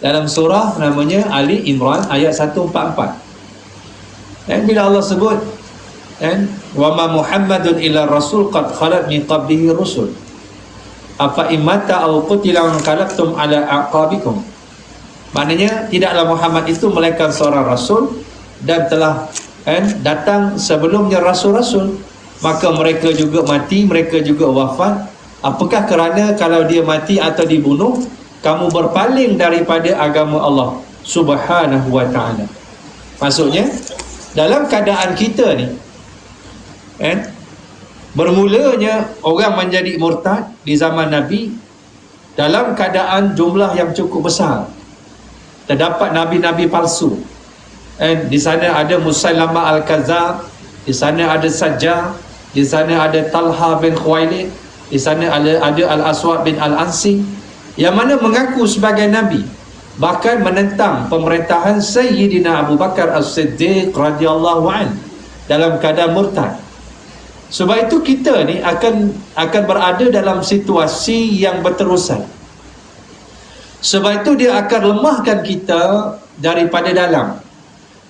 dalam surah namanya Ali Imran ayat 144. Dan bila Allah sebut, wa ma Muhammadun illa rasul qad khalat min qablihi rusul afa imata aw qutila qalabtum ala aqabikum. Maknanya tidaklah Muhammad itu melainkan seorang rasul dan telah datang sebelumnya rasul-rasul, maka mereka juga mati, mereka juga wafat. Apakah kerana kalau dia mati atau dibunuh, kamu berpaling daripada agama Allah Subhanahu wa ta'ala? Maksudnya, dalam keadaan kita ni, bermulanya orang menjadi murtad di zaman Nabi dalam keadaan jumlah yang cukup besar. Terdapat nabi-nabi palsu. Di sana ada Musailamah Al-Kadzab, di sana ada Sajjah, di sana ada Talha bin Khuwailid, di sana ada Al-Aswad bin Al-Ansi, yang mana mengaku sebagai Nabi, bahkan menentang pemerintahan Sayyidina Abu Bakar As-Siddiq radhiyallahu an dalam keadaan murtad. Sebab itu kita ni akan berada dalam situasi yang berterusan. Sebab itu dia akan lemahkan kita daripada dalam.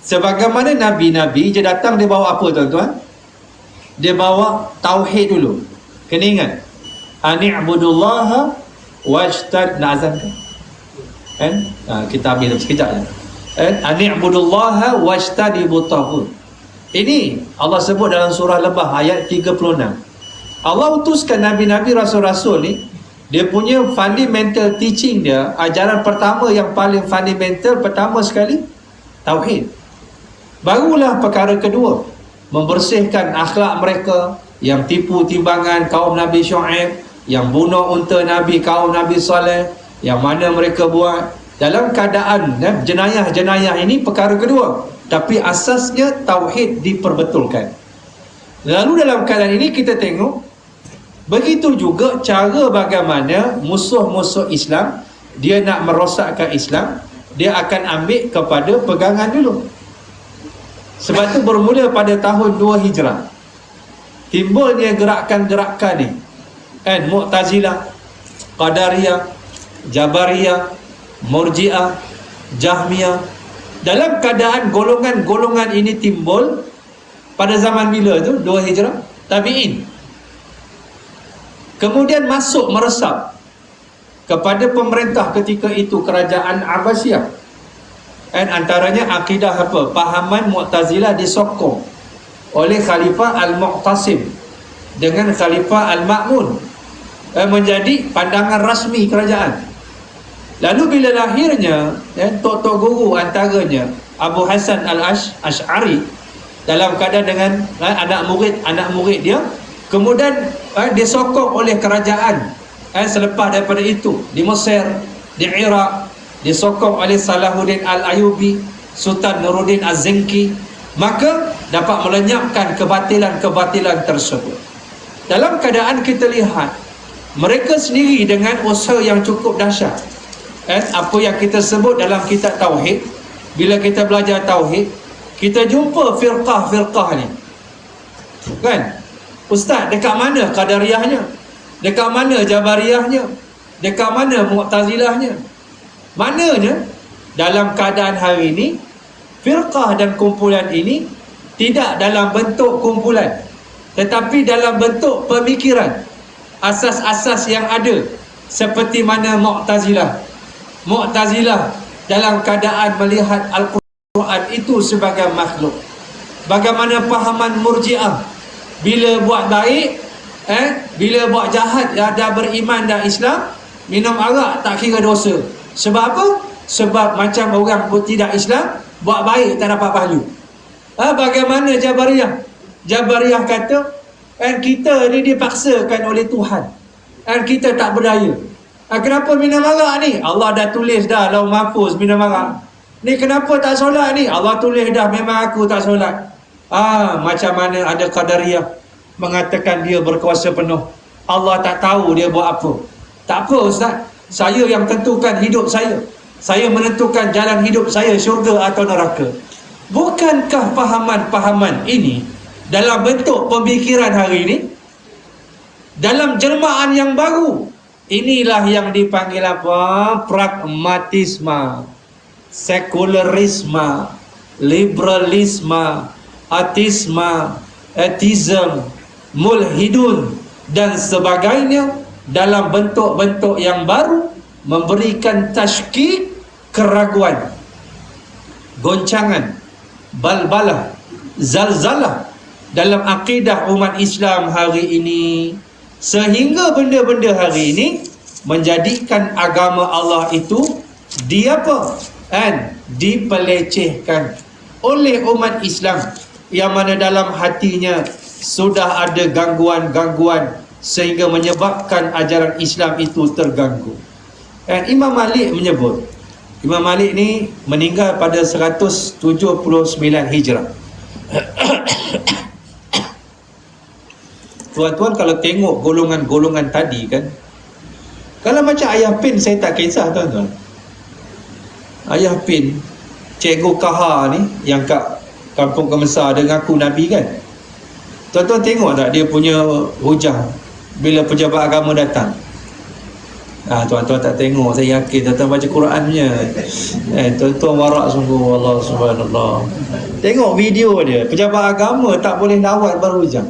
Sebagaimana Nabi-Nabi dia datang, dia bawa apa tuan-tuan? Dia bawa tauhid dulu. Kena ingat, ani'budullaha wajtad nazankan. Kita ambil sekejap je. Ani'budullaha wajtadibu taghut. Ini Allah sebut dalam surah Lebah ayat 36. Allah utuskan Nabi-Nabi, Rasul-Rasul ni, dia punya fundamental teaching dia, ajaran pertama yang paling fundamental, pertama sekali tauhid. Barulah perkara kedua, membersihkan akhlak mereka yang tipu timbangan kaum Nabi Syuaib, yang bunuh unta Nabi kaum Nabi Saleh, yang mana mereka buat dalam keadaan jenayah-jenayah. Ini perkara kedua, tapi asasnya tauhid diperbetulkan. Lalu dalam keadaan ini kita tengok, begitu juga cara bagaimana musuh-musuh Islam, dia nak merosakkan Islam, dia akan ambil kepada pegangan dulu. Sebab itu bermula pada tahun 2 Hijrah timbulnya gerakan-gerakan ni, Mu'tazilah, Qadariyah, Jabariyah, Murji'ah, Jahmiyah. Dalam keadaan golongan-golongan ini timbul pada zaman bila tu? 2 Hijrah, Tabi'in. Kemudian masuk meresap kepada pemerintah ketika itu, kerajaan Abbasiyah. Antaranya akidah apa? Pahaman Mu'tazilah disokong oleh Khalifah Al-Mu'tasim dengan Khalifah Al-Ma'mun, menjadi pandangan rasmi kerajaan. Lalu bila lahirnya tok-tok guru, antaranya Abu Hasan Al-Ash'ari dalam keadaan dengan anak murid dia, kemudian disokong oleh kerajaan selepas daripada itu di Mesir, di Iraq, disokong oleh Salahuddin Al-Ayubi, Sultan Nuruddin Az-Zenki, maka dapat melenyapkan kebatilan-kebatilan tersebut. Dalam keadaan kita lihat mereka sendiri dengan usaha yang cukup dahsyat, apa yang kita sebut dalam kitab Tauhid, bila kita belajar Tauhid, kita jumpa firqah-firqah ni kan, Ustaz, dekat mana Qadariyahnya, dekat mana Jabariyahnya, dekat mana Mu'tazilahnya? Maknanya dalam keadaan hari ini, firqah dan kumpulan ini tidak dalam bentuk kumpulan, tetapi dalam bentuk pemikiran, asas-asas yang ada, seperti mana Mu'tazilah dalam keadaan melihat Al-Quran itu sebagai makhluk. Bagaimana pahaman Murji'ah, bila buat baik, bila buat jahat, dah beriman dan Islam, minum arak tak kira dosa. Sebab apa? Sebab macam orang pun tidak Islam, buat baik tak dapat pahala. Bagaimana Jabariyah kata, kita ni dipaksakan oleh Tuhan, kita tak berdaya. Kenapa minum arak ni? Allah dah tulis dah Lauh Mahfuz minum arak. Ni kenapa tak solat ni? Allah tulis dah, memang aku tak solat. Macam mana ada Qadariyah mengatakan dia berkuasa penuh, Allah tak tahu dia buat apa. Tak apa Ustaz, saya yang tentukan hidup saya menentukan jalan hidup saya, syurga atau neraka. Bukankah pahaman-pahaman ini dalam bentuk pemikiran hari ini, dalam jelmaan yang baru? Inilah yang dipanggil apa? Pragmatisme, sekularisme, liberalisme, ateism, mulhidun dan sebagainya, dalam bentuk-bentuk yang baru, memberikan tashkik, keraguan, goncangan, balbalah, zalzalah dalam akidah umat Islam hari ini, sehingga benda-benda hari ini menjadikan agama Allah itu dipelecehkan oleh umat Islam, yang mana dalam hatinya sudah ada gangguan-gangguan sehingga menyebabkan ajaran Islam itu terganggu. Imam Malik menyebut, Imam Malik ni meninggal pada 179 Hijrah. Tuan-tuan kalau tengok golongan-golongan tadi kan, kalau macam Ayah Pin saya tak kisah tuan-tuan. Ayah Pin, Cikgu Kahar ni yang kat Kampung Kemesar dia ngaku Nabi kan. Tuan-tuan tengok tak dia punya hujah bila pejabat agama datang? Tuan-tuan tak tengok, saya yakin tuan-tuan baca Quran punya. Tuan-tuan warak sungguh, Allah subhanallah. Tengok video dia, pejabat agama tak boleh lawat berhujah.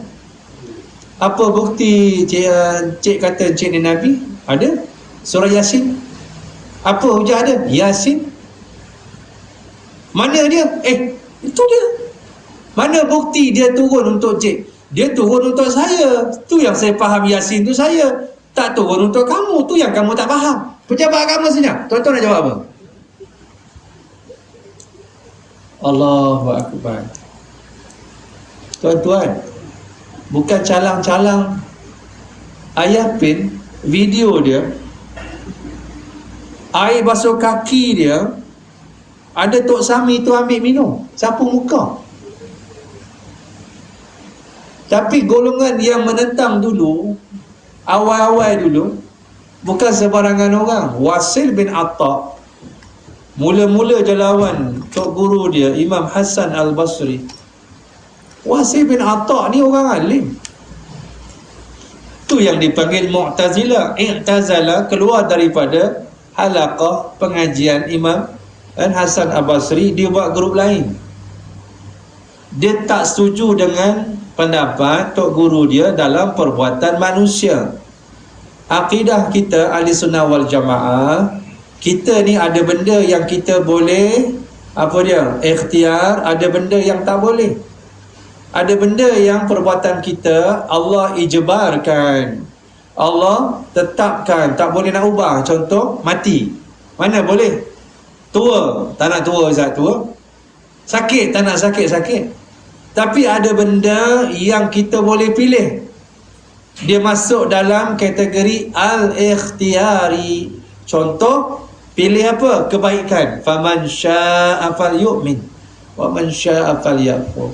Apa bukti cik kata cik ni Nabi? Ada surah Yasin. Apa hujah ada? Yasin. Mana dia? Itu dia. Mana bukti dia turun untuk cik? Dia turun untuk saya. Tu yang saya faham, Yasin tu saya. Tak turun untuk kamu. Tu yang kamu tak faham. Pejabat agama senyap. Tuan-tuan nak jawab apa? Allahu Akbar. Tuan-tuan, bukan calang-calang. Ayah Pin, video dia, air basuh kaki dia, ada Tok Sami tu ambil minum, sapu muka. Tapi golongan yang menentang dulu, awal-awal dulu, bukan sebarangan orang. Wasil bin Atta mula-mula je lawan tok guru dia, Imam Hasan Al-Basri. Wasil bin Atta ni orang alim. Tu yang dipanggil Mu'tazilah. I'tazala, keluar daripada halaqah pengajian Imam Hasan Al-Basri, dia buat grup lain. Dia tak setuju dengan pendapat tok guru dia dalam perbuatan manusia. Akidah kita Ahli Sunnah wal Jamaah, kita ni ada benda yang kita boleh ikhtiar, ada benda yang tak boleh. Ada benda yang perbuatan kita Allah ijbarkan, Allah tetapkan, tak boleh nak ubah. Contoh, mati. Mana boleh? Tua, tak nak tua Ustaz, tua. Sakit, tak nak sakit-sakit. Tapi ada benda yang kita boleh pilih. Dia masuk dalam kategori al-ikhtiyari. Contoh, pilih apa? Kebaikan. Faman syaa'a falyu'min wa man syaa'a falyakfur.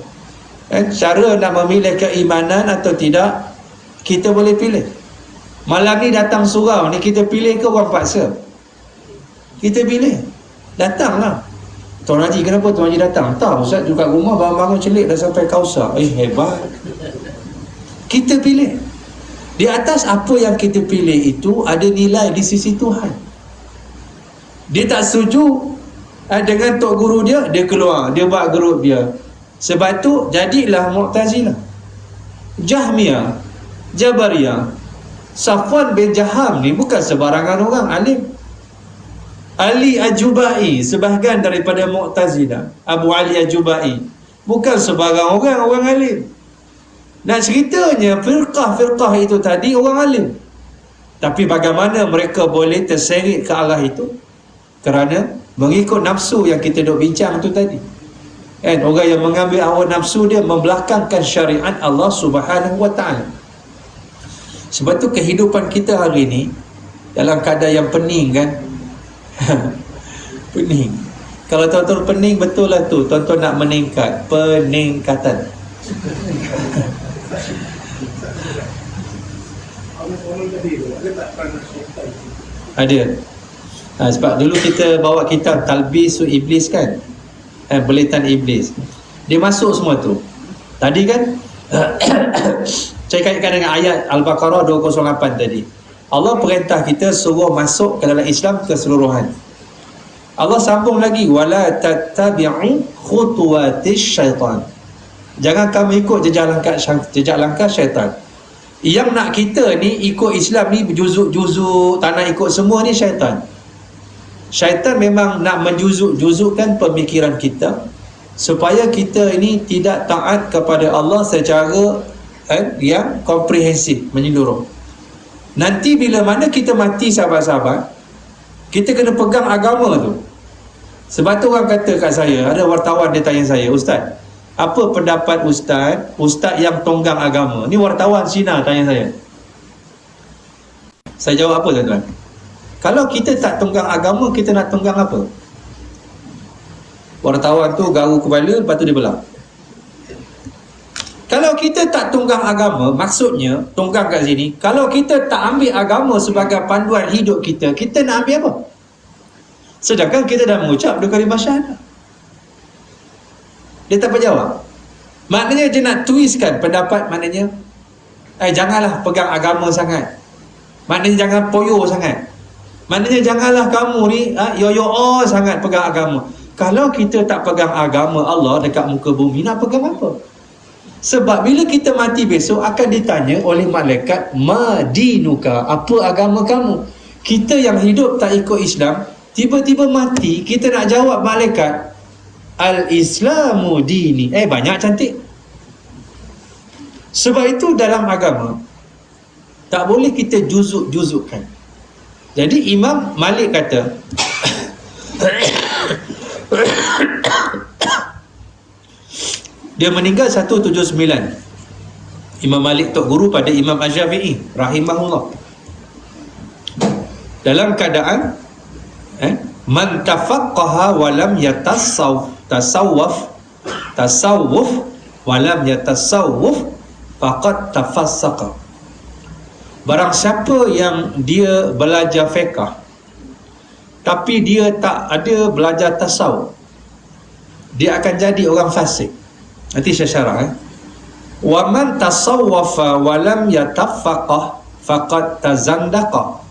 Cara nak memilih keimanan atau tidak, kita boleh pilih. Malam ni datang surau ni, kita pilih ke orang paksa? Kita pilih. Datanglah. Tuan Haji, kenapa Tuan Haji datang? Tak, Ustaz juga rumah bangun-bangun celik dah sampai Kausar. Hebat. Kita pilih. Di atas apa yang kita pilih itu ada nilai di sisi Tuhan. Dia tak setuju dengan tok guru dia, dia keluar, dia buat grup dia. Sebab tu jadilah Mu'tazilah, Jahmiyah, Jabariyah. Safwan bin Jaham ni bukan sebarangan orang alim. Ali Ajubai, sebahagian daripada Mu'tazilah, Abu Ali Ajubai, bukan sebarang orang alim. Nak ceritanya firqah-firqah itu tadi orang alim. Tapi bagaimana mereka boleh terseret ke arah itu? Kerana mengikut nafsu yang kita duk bincang tu tadi. Orang yang mengambil hawa nafsu dia membelakangkan syariat Allah Subhanahu wa ta'ala. Sebab tu kehidupan kita hari ni dalam keadaan yang pening kan. Pening. Kalau tuan-tuan pening, betul lah tu, tuan-tuan nak meningkat. Peningkatan. Ada. Sebab dulu kita bawa kitab Talbisu Iblis kan, Belitan Iblis. Dia masuk semua tu. Tadi kan saya kaitkan dengan ayat Al-Baqarah 208 tadi. Allah perintah kita suruh masuk ke dalam Islam keseluruhan. Allah sambung lagi, wala tattabi'u khutuwatis syaitan. Jangan kamu ikut jejak langkah syaitan. Yang nak kita ni ikut Islam ni juzuk-juzuk, tak nak ikut semua ni syaitan. Syaitan memang nak menjuzuk-juzukkan pemikiran kita supaya kita ini tidak taat kepada Allah secara yang komprehensif, menyeluruh. Nanti bila mana kita mati sahabat-sahabat, kita kena pegang agama tu. Sebab tu orang kata kat saya, ada wartawan dia tanya saya, Ustaz, apa pendapat Ustaz yang tonggang agama? Ni wartawan Cina tanya saya. Saya jawab apa tuan-tuan? Kalau kita tak tonggang agama, kita nak tonggang apa? Wartawan tu garu kepala, lepas tu dia belah. Kalau kita tak tunggang agama, maksudnya tunggang kat sini, kalau kita tak ambil agama sebagai panduan hidup kita, kita nak ambil apa? Sedangkan kita dah mengucap 2 kalimah syahadah. Dia tak jawab. Maknanya dia nak twistkan pendapat, maknanya janganlah pegang agama sangat. Maknanya jangan poyo sangat. Maknanya janganlah kamu ni yo-yo sangat pegang agama. Kalau kita tak pegang agama Allah dekat muka bumi, nak pegang apa? Sebab bila kita mati besok akan ditanya oleh malaikat, madinuka, apa agama kamu? Kita yang hidup tak ikut Islam, tiba-tiba mati, kita nak jawab malaikat, al-islamu dini. Banyak cantik. Sebab itu dalam agama tak boleh kita juzuk-juzukkan. Jadi Imam Malik kata dia meninggal 179. Imam Malik tok guru pada Imam Asy-Syafi'i rahimahullah. Dalam keadaan man tafaqqaha wa lam tasawwuf wa lam yatasawwuf faqad tafassaqa. Barang siapa yang dia belajar fiqh tapi dia tak ada belajar tasawuf, dia akan jadi orang fasik. Nanti saya syarah. Wa man tasawwafa wa lam yatafaqqah faqad tazandaqa.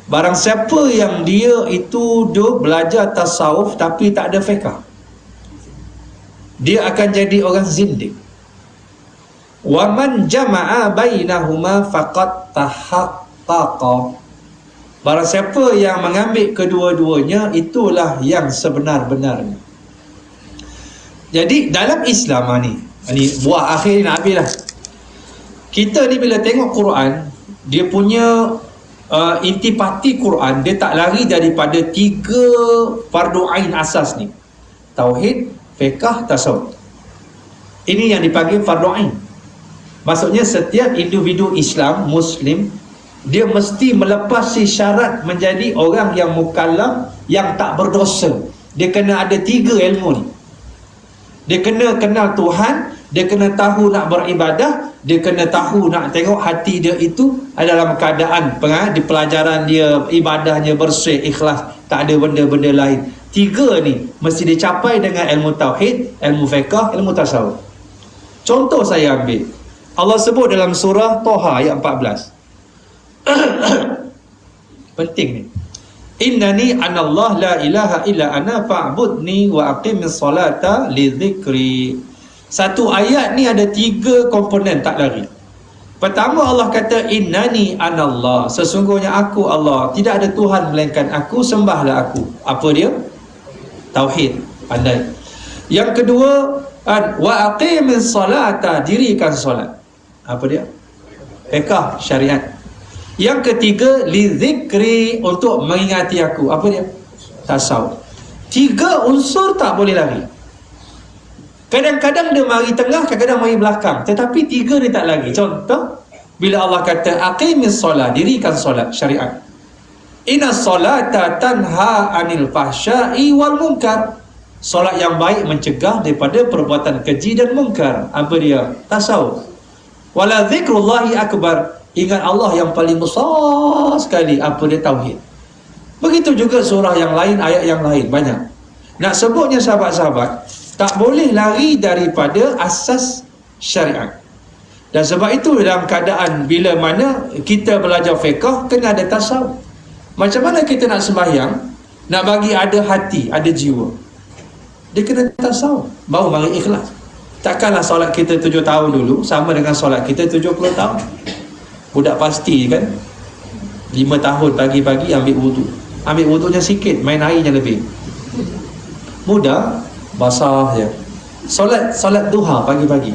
Barang siapa yang dia itu belajar tasawuf tapi tak ada fiqh, dia akan jadi orang zindik. Wa man jama'a bainahuma faqad tahaqqaqa. Barang siapa yang mengambil kedua-duanya, itulah yang sebenar-benarnya. Jadi dalam Islam ni buah akhir ni nak habis lah. Kita ni bila tengok Quran, dia punya intipati Quran, dia tak lari daripada 3 fardu ain asas ni: tauhid, fiqh, tasawuf. Ini yang dipanggil fardu ain. Maksudnya setiap individu Islam, Muslim, dia mesti melepasi syarat menjadi orang yang mukallaf, yang tak berdosa. Dia kena ada 3 ilmu ni. Dia kena kenal Tuhan, dia kena tahu nak beribadah, dia kena tahu nak tengok hati dia itu dalam keadaan di pelajaran dia, ibadahnya bersih, ikhlas, tak ada benda-benda lain. 3 ni mesti dicapai dengan ilmu tauhid, ilmu fiqh, ilmu tasawuf. Contoh saya ambil, Allah sebut dalam surah Toha ayat 14. Penting ni. Innani anallah la ilaha illa ana fa'budni wa aqimis salata li dhikri. Satu ayat ni ada 3 komponen, tak lari. Pertama, Allah kata innani anallah, sesungguhnya aku Allah, tidak ada Tuhan melainkan aku, sembahlah aku. Apa dia? Tauhid, pandai. Yang kedua, wa aqimis salata, dirikan solat. Apa dia? Fiqh, syariat. Yang ketiga, li zikri, untuk mengingati aku. Apa dia? Tasawuf. 3 unsur tak boleh lari. Kadang-kadang dia mari tengah, kadang-kadang mari belakang, tetapi 3 dia tak lari. Contoh, bila Allah kata aqimis solat, dirikan solat, syariat. Inna solata tanha anil fahsya'i wal munkar. Solat yang baik mencegah daripada perbuatan keji dan munkar. Apa dia? Tasawuf. Wala zikrullahi akbar, ingat Allah yang paling besar sekali. Apa dia? Tauhid. Begitu juga surah yang lain, ayat yang lain, banyak. Nak sebutnya sahabat-sahabat, tak boleh lari daripada asas syariat. Dan sebab itu dalam keadaan bila mana kita belajar fiqh, kena ada tasawuf. Macam mana kita nak sembahyang, nak bagi ada hati, ada jiwa, dia kena tasawuf, baru mari ikhlas. Takkanlah solat kita 7 tahun dulu sama dengan solat kita 70 tahun. Budak pasti kan 5 tahun pagi-pagi ambil wudu. Ambil wudunya sikit, main airnya lebih. Mudah, basah je. Solat duha pagi-pagi,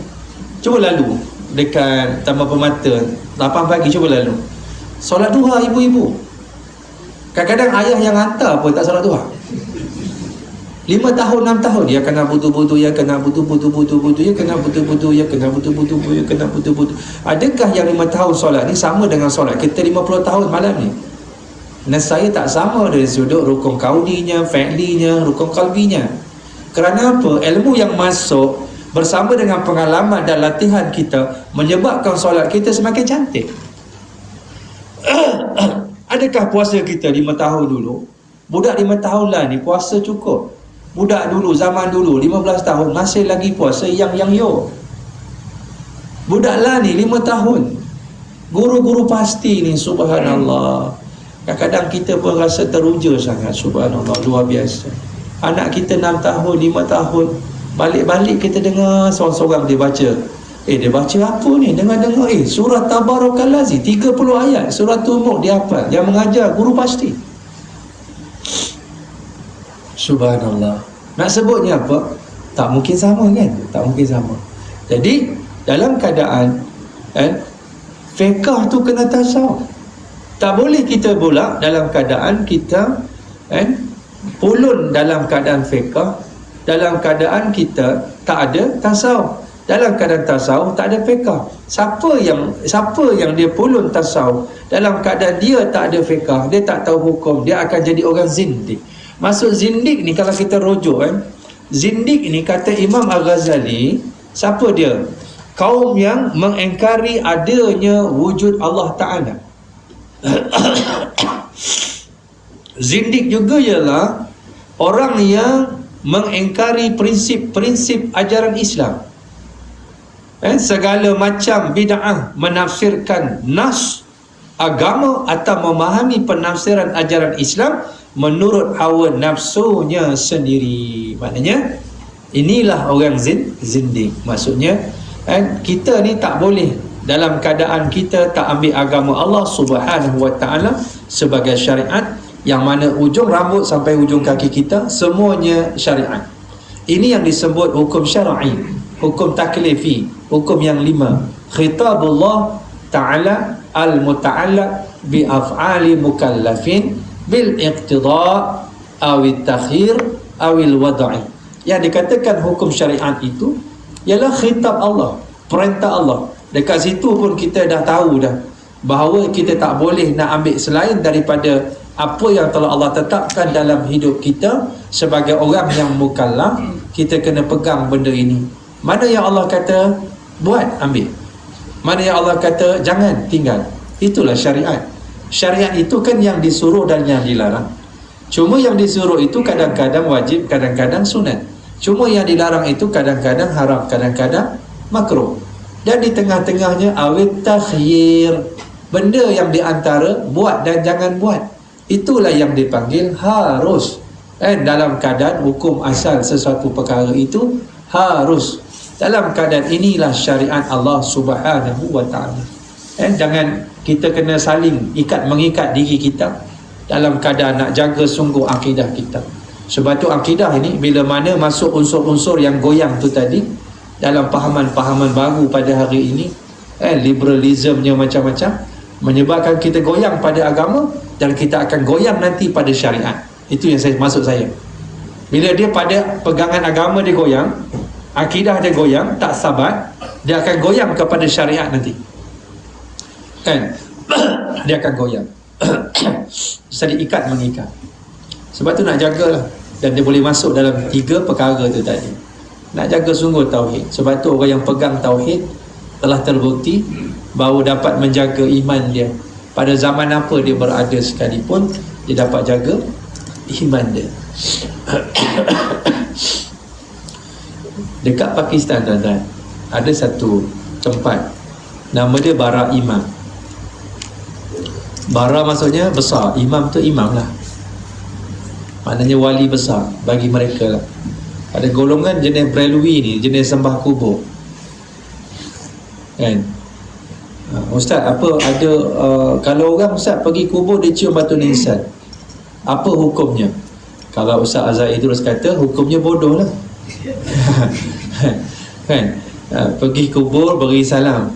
cuba lalu dekat Taman Permata 8 pagi, cuba lalu. Solat duha ibu-ibu, kadang-kadang ayah yang hantar pun tak solat duha. 5 tahun, 6 tahun dia kena butuh-butuh, ya kena butuh-butuh, ya kena butuh-butuh, ya kena butuh-butuh, ya kena butuh-butuh. Adakah yang 5 tahun solat ni sama dengan solat kita 50 tahun malam ni? Nasaya tak sama dari sudut rukun kaulinya, fi'linya, rukun qalbinya. Kerana apa? Ilmu yang masuk bersama dengan pengalaman dan latihan kita menyebabkan solat kita semakin cantik. Adakah puasa kita 5 tahun dulu? Budak 5 tahun lah ni puasa cukup. Budak dulu, zaman dulu 15 tahun masih lagi puasa yang yo. Budak lah ni 5 tahun. Guru-guru pasti ni, subhanallah. Kadang-kadang kita pun rasa teruja sangat, subhanallah, luar biasa. Anak kita 6 tahun, 5 tahun, balik-balik kita dengar seorang-seorang dia baca. Dia baca apa ni? Dengar-dengar, surah Tabarakallazi 30 ayat, surah Mulk dia hafal. Yang mengajar guru pasti. Subhanallah. Nak sebutnya apa? Tak mungkin sama kan? Tak mungkin sama. Jadi dalam keadaan fiqh tu kena tasawuf. Tak boleh kita pula dalam keadaan kita pulun dalam keadaan fiqh, dalam keadaan kita tak ada tasawuf. Dalam keadaan tasawuf tak ada fiqh. Siapa yang dia pulun tasawuf dalam keadaan dia tak ada fiqh, dia tak tahu hukum, dia akan jadi orang zindik. Maksud zindik ni kalau kita rujuk zindik ni kata Imam Al-Ghazali, siapa dia? Kaum yang mengingkari adanya wujud Allah Ta'ala. Zindik juga ialah orang yang mengingkari prinsip-prinsip ajaran Islam. Segala macam bid'ah, menafsirkan nas agama atau memahami penafsiran ajaran Islam menurut hawa nafsunya sendiri. Maknanya inilah orang zindik. Maksudnya kita ni tak boleh dalam keadaan kita tak ambil agama Allah Subhanahu wa ta'ala sebagai syariat, yang mana ujung rambut sampai ujung kaki kita semuanya syariat. Ini yang disebut hukum syar'i, hukum taklifi, hukum yang 5. Khitabullah ta'ala al-muta'allaq bi af'ali mukallafin bil iqtida' awil takhir awil wad'i. Yang dikatakan hukum syariat itu ialah khitab Allah, perintah Allah. Dekat situ pun kita dah tahu dah bahawa kita tak boleh nak ambil selain daripada apa yang telah Allah tetapkan dalam hidup kita sebagai orang yang mukallaf. Kita kena pegang benda ini. Mana yang Allah kata buat, ambil. Mana yang Allah kata jangan, tinggal. Itulah syariat. Syariat itu kan yang disuruh dan yang dilarang. Cuma yang disuruh itu kadang-kadang wajib, kadang-kadang sunat. Cuma yang dilarang itu kadang-kadang haram, kadang-kadang makruh. Dan di tengah-tengahnya awit takhyir, benda yang diantara buat dan jangan buat. Itulah yang dipanggil harus. Dalam keadaan hukum asal sesuatu perkara itu harus. Dalam keadaan inilah syariat Allah Subhanahu wa ta'ala. Jangan kita kena saling mengikat diri kita dalam keadaan nak jaga sungguh akidah kita. Sebab tu akidah ini bila mana masuk unsur-unsur yang goyang tu tadi dalam pahaman-pahaman baru pada hari ini, liberalismnya macam-macam, menyebabkan kita goyang pada agama dan kita akan goyang nanti pada syariat. Itu yang maksud saya. Bila dia pada pegangan agama dia goyang, akidah dia goyang, tak sabat, dia akan goyang kepada syariat nanti. Dia akan goyang. Jadi ikat mengikat. Sebab tu nak jagalah. Dan dia boleh masuk dalam 3 perkara tu tadi. Nak jaga sungguh tauhid. Sebab tu orang yang pegang tauhid telah terbukti bahawa dapat menjaga iman dia. Pada zaman apa dia berada sekalipun, dia dapat jaga iman dia. Dekat Pakistan, tuan-tuan, ada satu tempat, nama dia Bara Imam. Bara maksudnya besar, imam tu imam lah, maknanya wali besar bagi mereka lah. Ada golongan jenis Brelwi ni, jenis sembah kubur kan. Ustaz, apa ada kalau orang Ustaz pergi kubur dia cium batu nisan, apa hukumnya? Kalau Ustaz Azhar terus kata hukumnya bodoh lah. Kan, pergi kubur beri salam,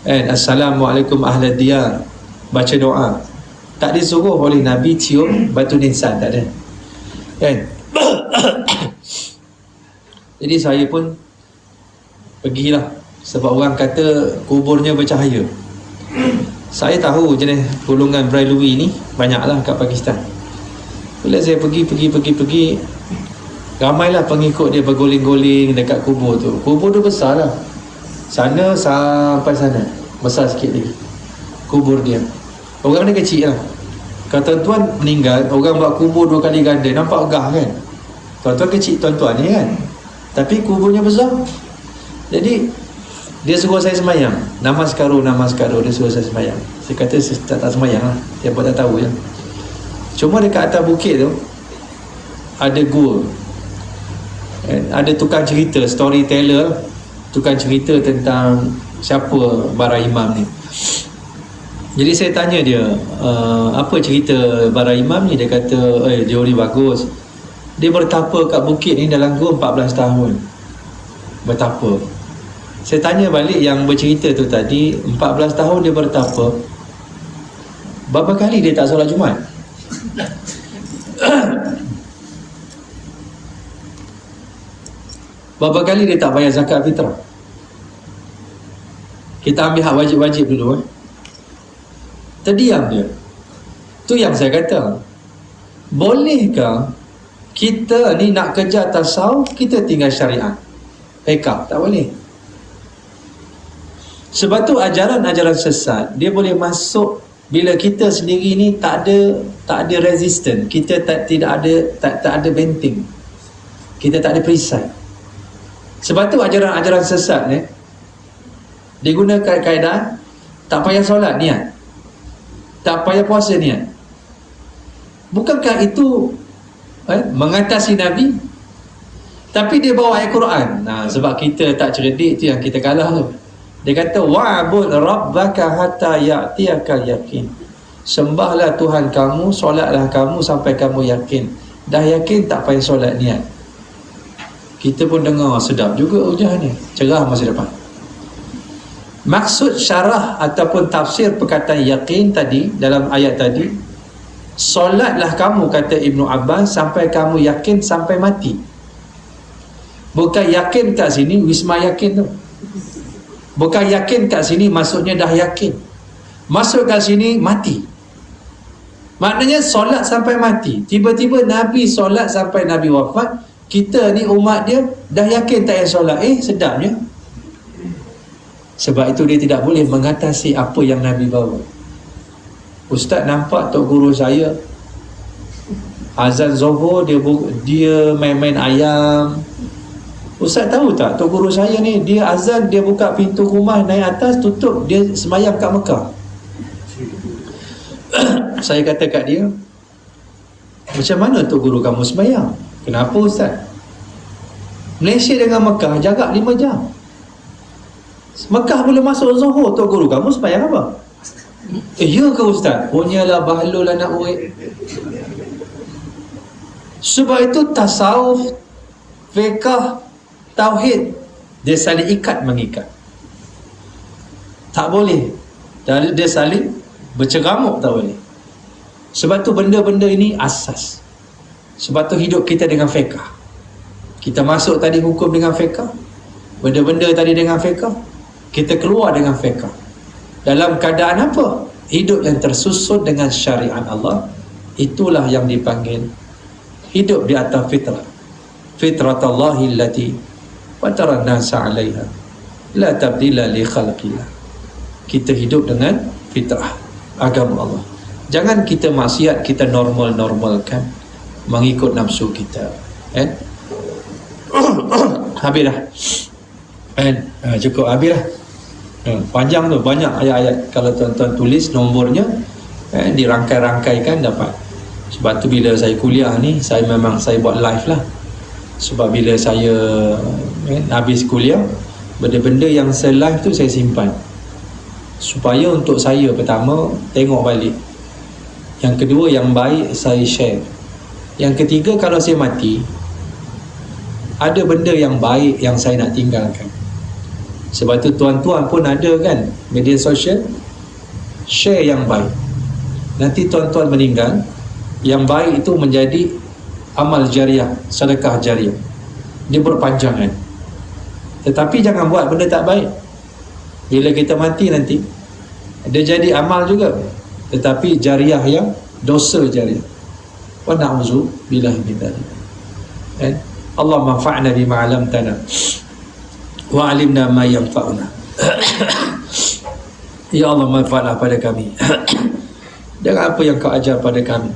Assalamualaikum ahli diyar, baca doa. Tak disuruh oleh Nabi cium batu nisan, tak ada kan. Jadi saya pun pergilah, sebab orang kata kuburnya bercahaya. Saya tahu jenis golongan Brailowi ni banyaklah kat Pakistan. Bila saya pergi, ramailah pengikut dia bergoling-goling dekat kubur tu. Kubur tu besar lah, sana sampai sana, besar sikit lagi kubur dia. Orang ni kecil lah. Kalau tuan-tuan meninggal, orang buat kubur 2 kali ganda, nampak gah kan. Tuan-tuan kecil tuan-tuan ni kan, tapi kuburnya besar. Jadi dia suruh saya semayang, namaskaru dia suruh saya semayang. Saya kata saya tak semayang lah, siapa tak tahu je. Cuma dekat atas bukit tu ada gua, ada tukang cerita, storyteller, tukang cerita tentang siapa Bara Imam ni. Jadi saya tanya dia, apa cerita Bara Imam ni? Dia kata, dia ni bagus, dia bertapa kat bukit ni dalam gua 14 tahun bertapa. Saya tanya balik yang bercerita tu tadi, 14 tahun dia bertapa, berapa kali dia tak solat Jumaat? Berapa kali dia tak bayar zakat fitrah? Kita ambil hak wajib-wajib dulu. Terdiam dia. Tu yang saya kata, bolehkah kita ni nak kejar tasawuf, kita tinggal syariat? Tak boleh. Sebab tu ajaran-ajaran sesat dia boleh masuk bila kita sendiri ni tak ada resisten, kita tak ada benteng, kita tak ada perisai. Sebab tu ajaran-ajaran sesat ni digunakan kaedah tak payah solat niat, tak payah puasa niat. Bukankah itu mengatasi Nabi? Tapi dia bawa ayat Quran. Sebab kita tak cerdik, tu yang kita kalah tu. Dia kata wa'bud rabbaka hatta ya'tiyakal yakin. Sembahlah Tuhan kamu, solatlah kamu sampai kamu yakin. Dah yakin tak payah solat niat. Kita pun dengar sedap juga hujah ni, cerah masa depan. Maksud syarah ataupun tafsir perkataan yakin tadi dalam ayat tadi, solatlah kamu, kata Ibnu Abbas, sampai kamu yakin sampai mati. Bukan yakin kat sini wisma yakin tu. Bukan yakin kat sini maksudnya dah yakin. Masuk kat sini mati. Maknanya solat sampai mati. Tiba-tiba Nabi solat sampai Nabi wafat. Kita ni umat dia dah yakin tak payah solat. Sedapnya. Sebab itu dia tidak boleh mengatasi apa yang Nabi bawa. Ustaz nampak tok guru saya azan Zuhur dia main-main ayam. Ustaz tahu tak tok guru saya ni dia azan, dia buka pintu rumah naik atas, tutup, dia sembahyang kat Mekah. Saya kata kat dia, macam mana tok guru kamu sembahyang? Kenapa Ustaz? Malaysia dengan Mekah jarak 5 jam. Mekah boleh masuk Zuhur, tok guru kamu sembahyang apa? Ya ke Ustaz? Punyalah bahlul anak murid. Sebab itu tasawuf, fiqh, tauhid, dia saling ikat mengikat. Tak boleh dia saling berceramuk, tak boleh. Sebab tu benda-benda ini asas. Sebab tu hidup kita dengan fiqh. Kita masuk tadi hukum dengan fiqh, benda-benda tadi dengan fiqh, kita keluar dengan fiqh. Dalam keadaan apa? Hidup yang tersusun dengan syariat Allah. Itulah yang dipanggil hidup di atas fitrah. Fitratallahi allati fatara an-nasa 'alaiha la tabdila li khalqillah. Kita hidup dengan fitrah agama Allah. Jangan kita maksiat, kita normalkan mengikut nafsu kita. Habis dah. Cukup habis dah. Panjang tu, banyak ayat-ayat. Kalau tuan-tuan tulis nombornya, dirangkai-rangkaikan dapat. Sebab tu bila saya kuliah ni, saya buat live lah. Sebab bila saya habis kuliah, benda-benda yang saya live tu saya simpan, supaya untuk saya pertama tengok balik, yang kedua yang baik saya share, yang ketiga kalau saya mati ada benda yang baik yang saya nak tinggalkan. Sebab tu tuan-tuan pun ada kan media sosial, share yang baik. Nanti tuan-tuan meninggal, yang baik itu menjadi amal jariah, sedekah jariah, dia berpanjangan. Tetapi jangan buat benda tak baik. Bila kita mati nanti, dia jadi amal juga, tetapi jariah yang dosa jariah. Wa na'udzu billahi min dzalik. Allah manfa'na bima 'allamtana wa 'alimna ma yanfa'una. Ya Allah, manfaatlah pada kami dengan apa yang kau ajar pada kami.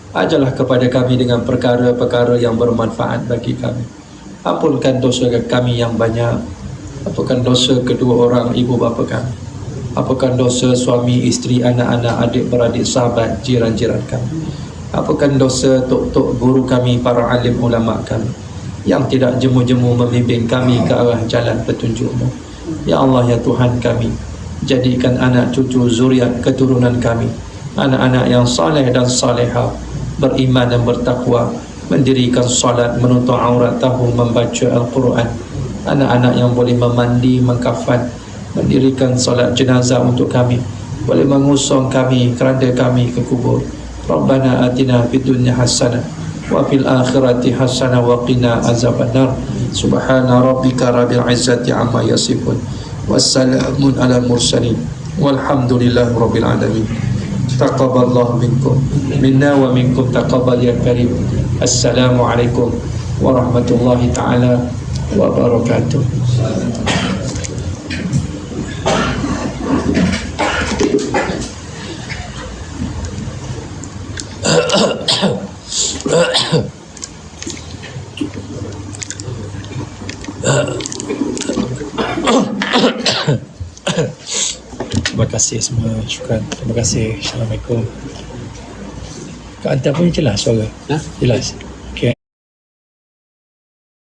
Ajarlah kepada kami dengan perkara-perkara yang bermanfaat bagi kami. Ampunkan dosa kami yang banyak. Ampunkan dosa kedua orang ibu bapa kami. Ampunkan dosa suami, isteri, anak-anak, adik-beradik, sahabat, jiran-jiran kami. Ampunkan dosa tok-tok guru kami, para alim ulama kami yang tidak jemu-jemu membimbing kami ke arah jalan petunjuk-Mu. Ya Allah, ya Tuhan kami, jadikan anak cucu zuriat keturunan kami anak-anak yang saleh dan salehah, beriman dan bertakwa, mendirikan salat, menutup aurat, tahu membaca Al-Quran, anak-anak yang boleh memandi, mengkafan, mendirikan salat jenazah untuk kami, boleh mengusung kami, keranda kami ke kubur. Rabbana atina fid dunya hasanah wa fil akhirati hasanah wa qina azabannar. Subhana rabbika rabbil izzati amma yasifun, wassalamun ala mursalin, walhamdulillahi rabbil alamin. Taqabbalallahu minkum minna wa minkum taqabbal ya karim. Assalamu alaikum warahmatullahi taala wabarakatuh. Terima kasih semua, syukran. Terima kasih. Assalamualaikum. Kak Anta pun jelas suara? Jelas.